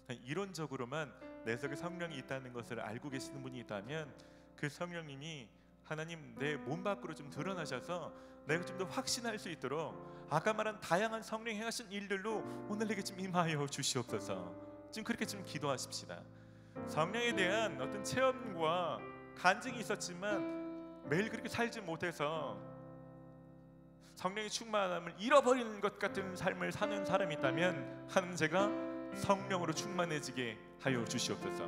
이론적으로만 내 속에 성령이 있다는 것을 알고 계시는 분이 있다면 그 성령님이 하나님 내 몸 밖으로 좀 드러나셔서 내가 좀 더 확신할 수 있도록 아까 말한 다양한 성령이 행하신 일들로 오늘 내게 좀 임하여 주시옵소서. 지금 그렇게 좀 기도하십시다. 성령에 대한 어떤 체험과 간증이 있었지만 매일 그렇게 살지 못해서 성령의 충만함을 잃어버리는 것 같은 삶을 사는 사람이 있다면 하나님, 제가 성령으로 충만해지게 하여 주시옵소서.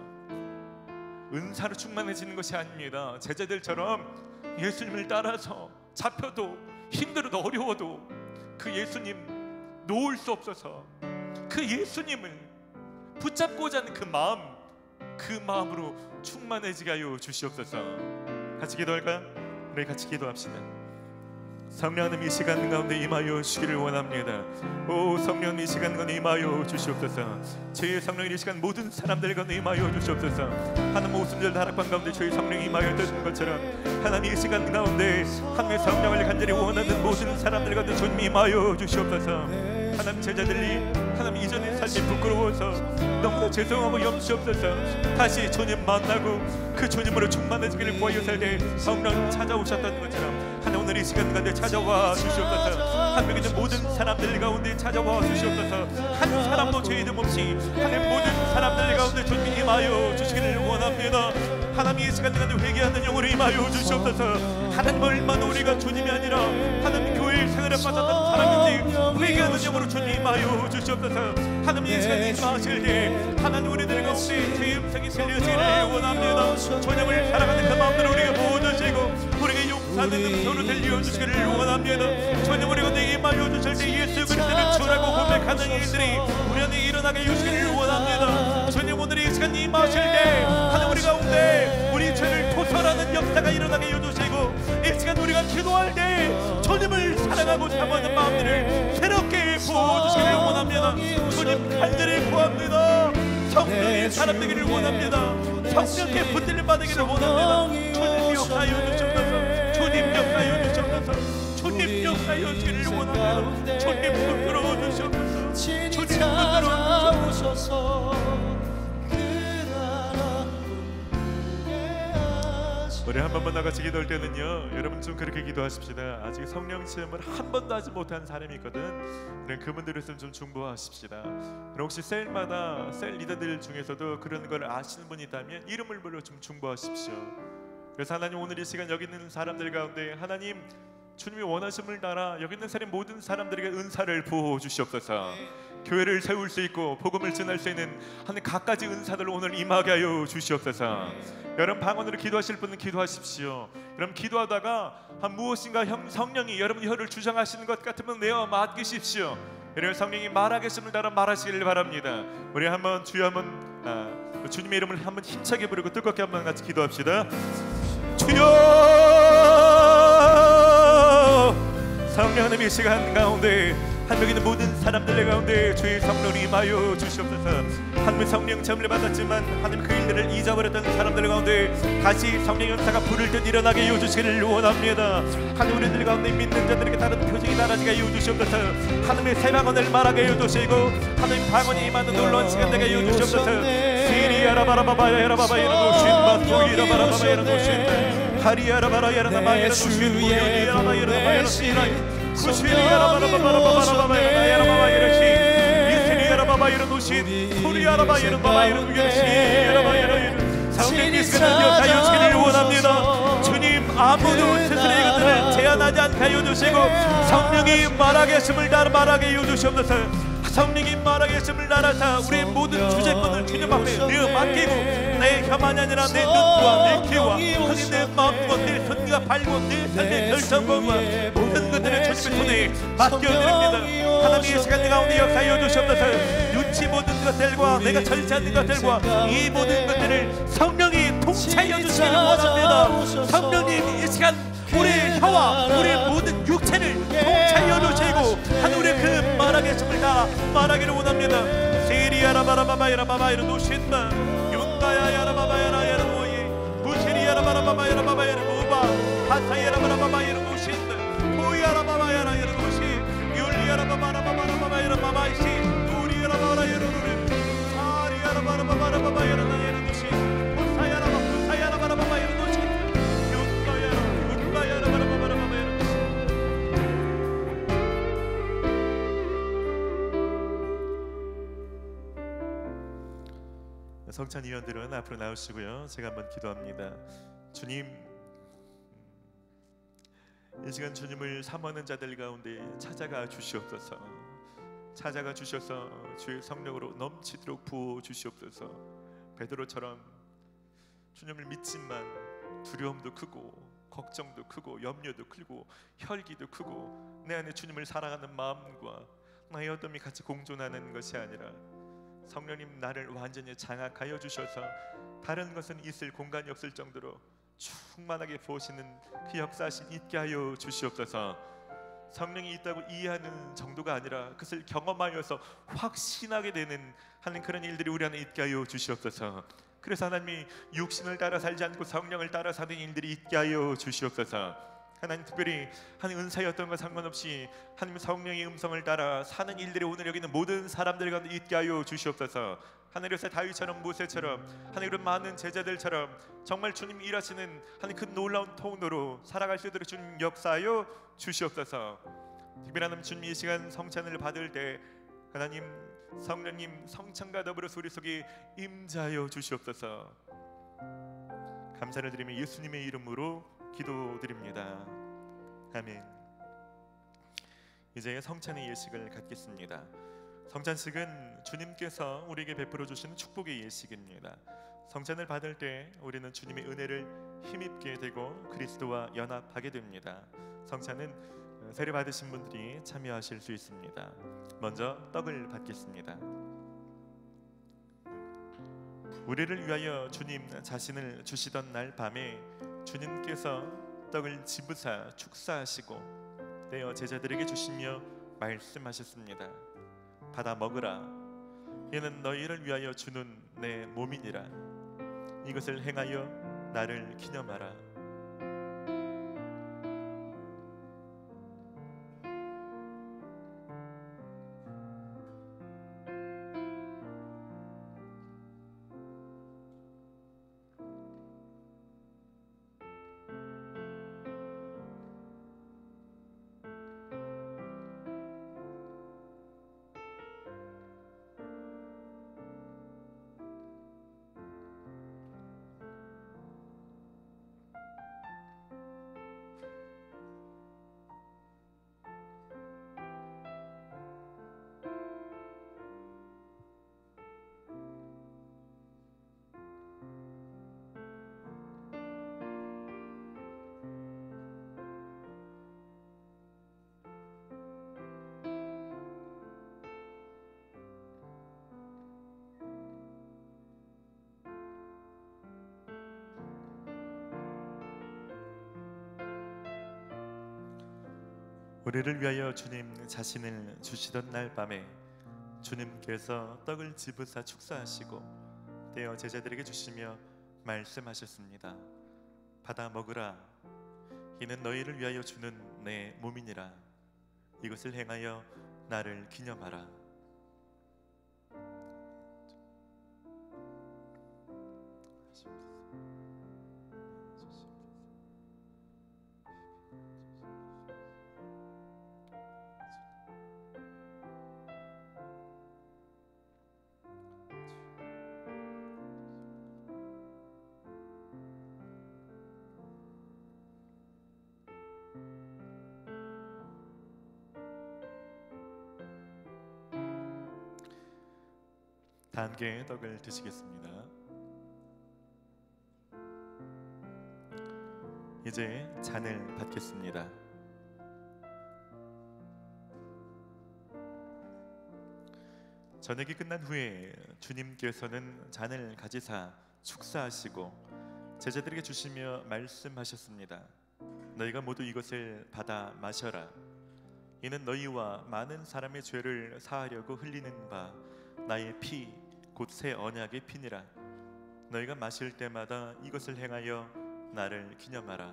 은사로 충만해지는 것이 아닙니다. 제자들처럼 예수님을 따라서 잡혀도 힘들어도 어려워도 그 예수님 놓을 수 없어서 그 예수님을 붙잡고자 하는 그 마음으로 충만해지게 하여 주시옵소서. 같이 기도할까요? 우리 같이 기도합시다. 성령님 이 시간 가운데 임하여 주시기를 원합니다. 오 성령 이 시간 가운데 임하여 주시옵소서. 저희의 성령 이 시간 모든 사람들 가운데 임하여 주시옵소서. 하나님 오순절 다락방 가운데 저희 성령이 임하여 주신 것처럼 하나님 이 시간 가운데 하나님의 성령을 간절히 원하는 모든 사람들 가운데 주님 임하여 주시옵소서. 하나님 제자들이 하나님 이전의 삶이 부끄러워서 너무나 죄송하고 염치없어서 다시 주님 만나고 그 주님으로 충만해지기를 구하여 살때 성령 찾아오셨던 것처럼 하나님 오늘 이 시간 가운데 찾아와 주시옵소서. 한 명의 모든 사람들 가운데 찾아와 주시옵소서. 한 사람도 죄 이름 없이 하나님 모든 사람들 가운데 주님 임하여 주시기를 원합니다. 하나님 이 시간 가운데 회개하는 영으로 임하여 주시옵소서. 하나님 얼마나 우리가 주님이 아니라 하나님 교회 생활에 빠졌던 사람인지 회개하는 영으로 주님 임하여 주시옵소서. 하나님 이 시간에 임하실 때 하나님 우리들 가운데 제 음성이 들려지기를 원합니다. 주님을 사랑하는 그 마음으로 우리가 모여지고 우리가 용서하는 음성으로 들려주시기를 원합니다. 주님 우리가 내게 임하여 주실 때 예수 그리스도를 주라고 고백하는 일들이 우리 안에 일어나게 해주시기를 원합니다. 주님 오늘 이 시간 임하실 때 하나님 우리 가운데 우리 죄를 토설하는 역사가 일어나게 해주시고 이 시간 우리가 기도할 때 주님을 사랑하고 사모하는 마음들을 새롭게 부어주시기를 원합니다. 주님 간절히 구합니다. 성령의 사람 되기를 원합니다. 성령께 붙들림 받기를 원합니다. 주님 역사하여 주시옵소서. 주님 역사하여 주시옵소서. 주님 역사하여 주시기를 원합니다. 주님 붙들어 주시옵소서. 주님 붙들어 주시옵소서. 우리 한 번만 나같이 기도할 때는요, 여러분 좀 그렇게 기도하십시다. 아직 성령 체험을 한 번도 하지 못한 사람이 있거든. 그분들을 좀 중보하십시다. 혹시 셀마다 셀 리더들 중에서도 그런 걸 아시는 분이 있다면 이름을 불러 좀 중보하십시오. 그래서 하나님, 오늘 이 시간 여기 있는 사람들 가운데 하나님 주님이 원하심을 따라 여기 있는 사람 모든 사람들에게 은사를 부어 주시옵소서. 교회를 세울 수 있고 복음을 전할 수 있는 하나님 각가지 은사들을 오늘 임하게 하여 주시옵소서. 여러분 방언으로 기도하실 분은 기도하십시오. 여러분 기도하다가 무엇인가 성령이 여러분 혀를 주장하시는 것 같으면 내어 맡기십시오. 여러분 성령이 말하겠음을 따라 말하시길 바랍니다. 우리 한번 주여 한번 주님의 이름을 한번 힘차게 부르고 뜨겁게 한번 같이 기도합시다. 주여, 성령님 이 시간 가운데 한명 있는 모든 사람들 가운데 주의 성령이 임하여 주시옵소서. 하나님 성령 체험을 받았지만 하나님 그 일들을 잊어버렸던 사람들 가운데 다시 성령 연사가 부를 듯 일어나게 해여 주시기를 원합니다. 하나님 우리들 가운데 믿는 자들에게 다른 표정이 나라지게 해여 주시옵소서. 하나님의 새 방언을 말하게 해여 주시고 하나님 방언이 임하는 놀라운 시간 되게 해여 주시옵소서. 시리아라바라바바야라바바야라 노신바 소이라바라바야라 노신 하리아라바라야라 나마야라 노신 모여리아라바야라 노신 주님 아무도 스스로의 것들을 제한하지 않게 하여 주시고 성령이 말하겠음을 따라 말하게 해여 주시옵소서. 성령이 말하겠음을 따라서 우리의 모든 주제권을 주님 앞에 내어 맡기고 내 혀만이 아니라 내 눈과 내 귀와 내 마음과 내 손과 발과 내 삶의 결정과 모든 것들을 주님의 손에 맡겨드립니다. 하나님의 시간 가운데 역사하여 주시옵소서. 눈치 모든 것들과 내가 절제하는 것들과 이 모든 것들을 성령이 통치하여 주시기를 원합니다. 성령님 이 시간 우리의 혀와 우리의 모든 육체를 통치하여 주시고 하늘 우리의 그 말하겠음을 다 말하기를 원합니다. 세리아라바라바바야라바바야라 노신바 윤가야야라바바야라야라 노예 부시리아라바라바바야라바바야라 노바 하사야라바라바바야라 노신바 보야라바바야라야라 노시 율리아라바바라바바라바바야라 마마이시 누리아라바라야라 노리 사리아라바라바바라바바야라 나야라 노시 부사야라바바야라바바야라 노시 성찬 위원들은 앞으로 나오시고요. 제가 한번 기도합니다. 주님, 이 시간 주님을 사모하는 자들 가운데 찾아가 주시옵소서. 찾아가 주셔서 주의 성령으로 넘치도록 부어 주시옵소서. 베드로처럼 주님을 믿지만 두려움도 크고 걱정도 크고 염려도 크고 혈기도 크고 내 안에 주님을 사랑하는 마음과 나의 어둠이 같이 공존하는 것이 아니라 성령님 나를 완전히 장악하여 주셔서 다른 것은 있을 공간이 없을 정도로 충만하게 부으시는 그 역사하신 있게 하여 주시옵소서. 성령이 있다고 이해하는 정도가 아니라 그것을 경험하여서 확신하게 되는 하는 그런 일들이 우리 안에 있게 하여 주시옵소서. 그래서 하나님이 육신을 따라 살지 않고 성령을 따라 사는 일들이 있게 하여 주시옵소서. 하나님 특별히 하나님 은사였던 것 상관없이 하나님 성령의 음성을 따라 사는 일들이 오늘 여기 있는 모든 사람들 가운데 있게 하여 주시옵소서. 하늘에서 다윗처럼 모세처럼 하나님 그런 많은 제자들처럼 정말 주님 일하시는 하나님 그 놀라운 통로로 살아갈 수 있도록 주님 역사하여 주시옵소서. 특별히 하나님 주님 이 시간 성찬을 받을 때 하나님 성령님 성찬과 더불어서 우리 속에 임재하여 주시옵소서. 감사를 드리며 예수님의 이름으로 기도드립니다. 아멘. 이제 성찬의 예식을 갖겠습니다. 성찬식은 주님께서 우리에게 베풀어 주시는 축복의 예식입니다. 성찬을 받을 때 우리는 주님의 은혜를 힘입게 되고 그리스도와 연합하게 됩니다. 성찬은 세례 받으신 분들이 참여하실 수 있습니다. 먼저 떡을 받겠습니다. 우리를 위하여 주님 자신을 주시던 날 밤에 주님께서 떡을 집으사 축사하시고 떼어 제자들에게 주시며 말씀하셨습니다. 받아 먹으라. 이는 너희를 위하여 주는 내 몸이니라. 이것을 행하여 나를 기념하라. 우리를 위하여 주님 자신을 주시던 날 밤에 주님께서 떡을 집으사 축사하시고 떼어 제자들에게 주시며 말씀하셨습니다. 받아 먹으라. 이는 너희를 위하여 주는 내 몸이니라. 이것을 행하여 나를 기념하라. 다 함께 떡을 드시겠습니다. 이제 잔을 받겠습니다. 저녁이 끝난 후에 주님께서는 잔을 가지사 축사하시고 제자들에게 주시며 말씀하셨습니다. 너희가 모두 이것을 받아 마셔라. 이는 너희와 많은 사람의 죄를 사하려고 흘리는 바 나의 피 곧 새 언약의 피니라. 너희가 마실 때마다 이것을 행하여 나를 기념하라.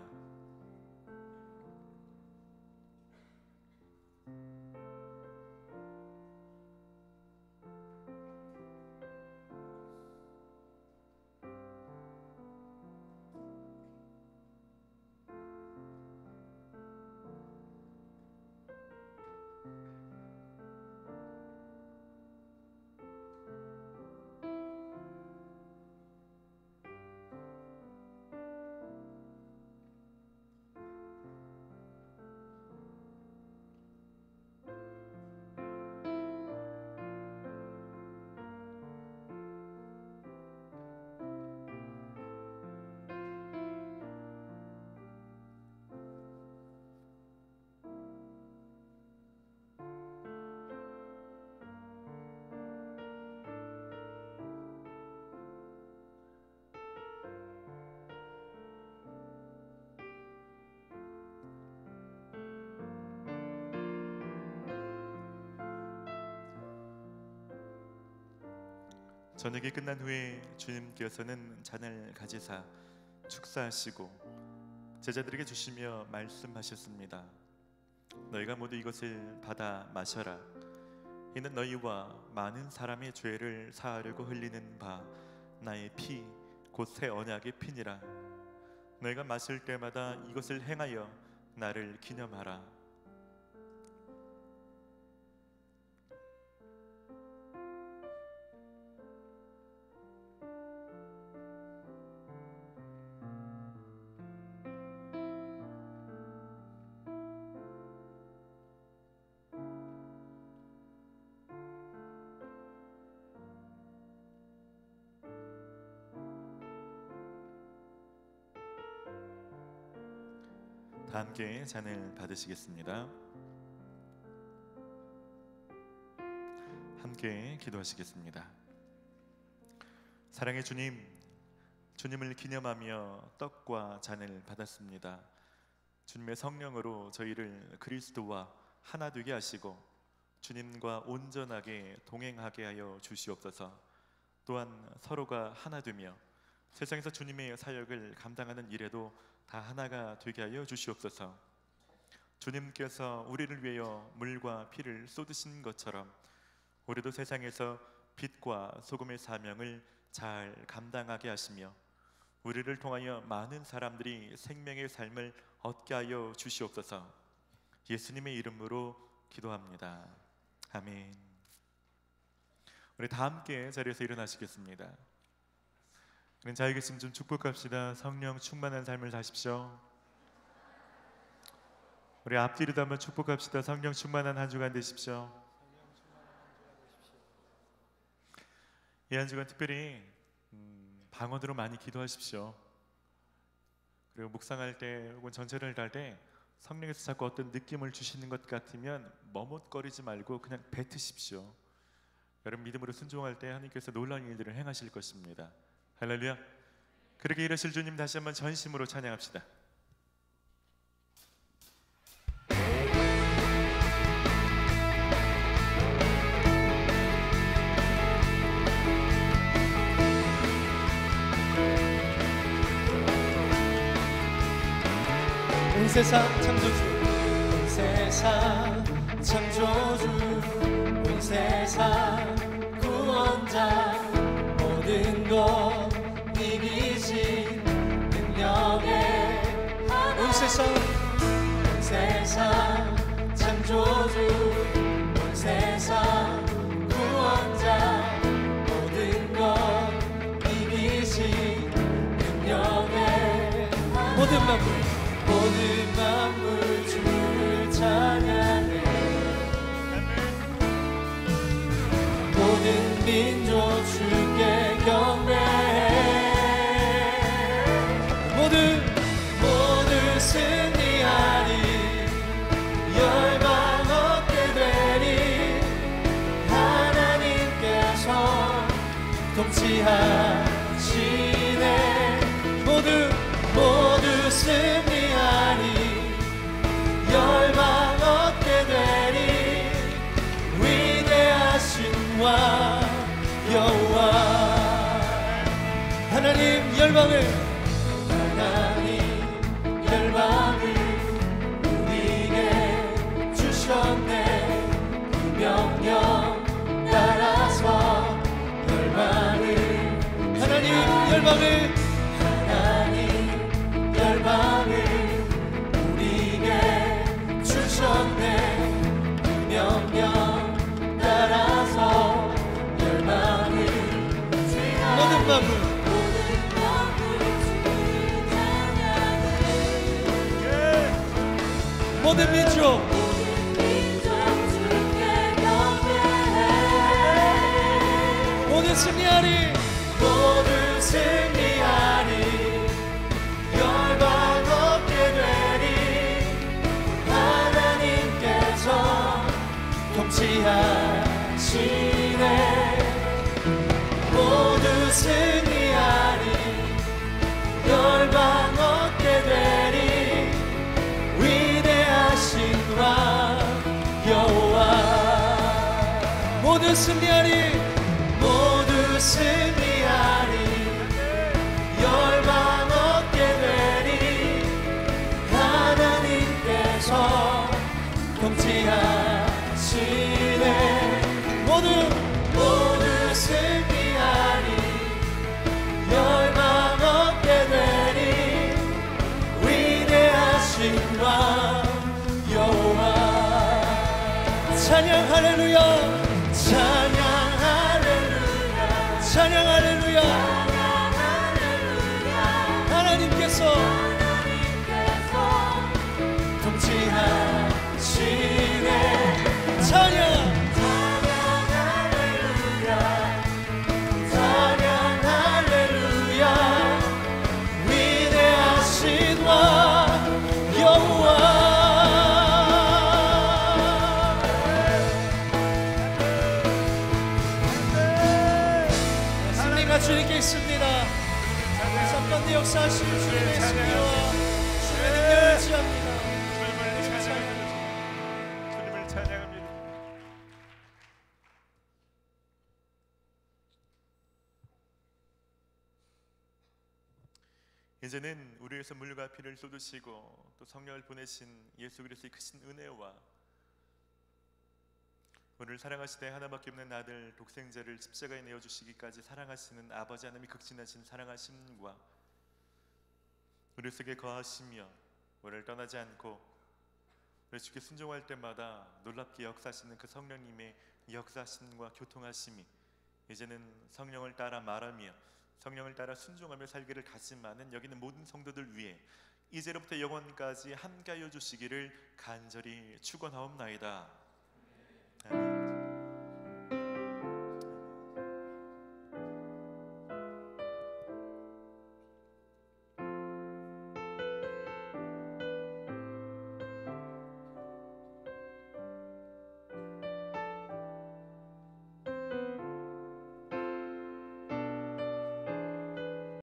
저녁이 끝난 후에 주님께서는 잔을 가지사 축사하시고 제자들에게 주시며 말씀하셨습니다. 너희가 모두 이것을 받아 마셔라. 이는 너희와 많은 사람의 죄를 사하려고 흘리는 바 나의 피 곧 새 언약의 피니라. 너희가 마실 때마다 이것을 행하여 나를 기념하라. 다 함께 잔을 받으시겠습니다. 함께 기도하시겠습니다. 사랑의 주님, 주님을 기념하며 떡과 잔을 받았습니다. 주님의 성령으로 저희를 그리스도와 하나 되게 하시고 주님과 온전하게 동행하게 하여 주시옵소서. 또한 서로가 하나 되며 세상에서 주님의 사역을 감당하는 일에도 다 하나가 되게 하여 주시옵소서. 주님께서 우리를 위하여 물과 피를 쏟으신 것처럼 우리도 세상에서 빛과 소금의 사명을 잘 감당하게 하시며 우리를 통하여 많은 사람들이 생명의 삶을 얻게 하여 주시옵소서. 예수님의 이름으로 기도합니다. 아멘. 우리 다 함께 자리에서 일어나시겠습니다. 우리 자유 계심 좀 축복합시다. 성령 충만한 삶을 사십시오. 우리 앞뒤로도 한번 축복합시다. 성령 충만한 한 주간 되십시오. 이 한 주간 특별히 방언으로 많이 기도하십시오. 그리고 묵상할 때 혹은 전체를 할 때 성령께서 자꾸 어떤 느낌을 주시는 것 같으면 머뭇거리지 말고 그냥 뱉으십시오. 여러분 믿음으로 순종할 때 하나님께서 놀라운 일들을 행하실 것입니다. 할렐루야. 그렇게 일하실 주님 다시 한번 전심으로 찬양합시다. 온 세상 창조주, 온 세상 창조주, 온 세상 구원자, 모든 것 이기신 능력의 온 세상 창조주, 온 세상 구원자, 모든 것 이기신 능력의 모든 만물 주를 찬양해. 모든 민족 주께 경배해. 모두 승리하리, 열방 얻게 되리. 하나님께서 통치하시네. 모두 승리하리, 열방 얻게 되리. 위대하신 왕 여호와. 하나님 열방을 우리에게 주셨네. 그 명령 따라서 하나님 열방을 우리에게 주셨네. 그 명령 따라서 열방을 모든 만물 모든 민족 주께 경배해. 모두 승리하리, 열방 얻게 되리. 하나님께서 통치하시네. 모두 승리하리, 열방 얻게 되리. 위대하신 왕 여호와. 모두 승리하리, 열방 얻게 되리. 하나님께서 통치하시네. 모두 승리하리, 열방 얻게 되리. 위대하신 왕 여호와. 찬양 할렐루야, 찬양 할렐루야, 찬양 할렐루야. 하나님께서 통치하시네. 찬양 할렐루야, 찬양 할렐루야. 위대하신 왕 여호와. 주님께 있습니다. 사건의 역사하시는 주님의 승리와 주님의 능력을 의지합니다. 주님을 찬양합니다. 이제는 우리 위해서 물과 피를 쏟으시고 또 성령을 보내신 예수 그리스도의 크신 은혜와 우리를 사랑하시되 하나밖에 없는 아들 독생자를 십자가에 내어주시기까지 사랑하시는 아버지 하나님이 극진하신 사랑하심과 우리 속에 거하시며 우리를 떠나지 않고 우리 주께 순종할 때마다 놀랍게 역사하시는 그 성령님의 역사하심과 교통하심이 이제는 성령을 따라 말하며 성령을 따라 순종하며 살기를 다짐하는 여기 있는 모든 성도들 위해 이제로부터 영원까지 함께하여 주시기를 간절히 축원하옵나이다.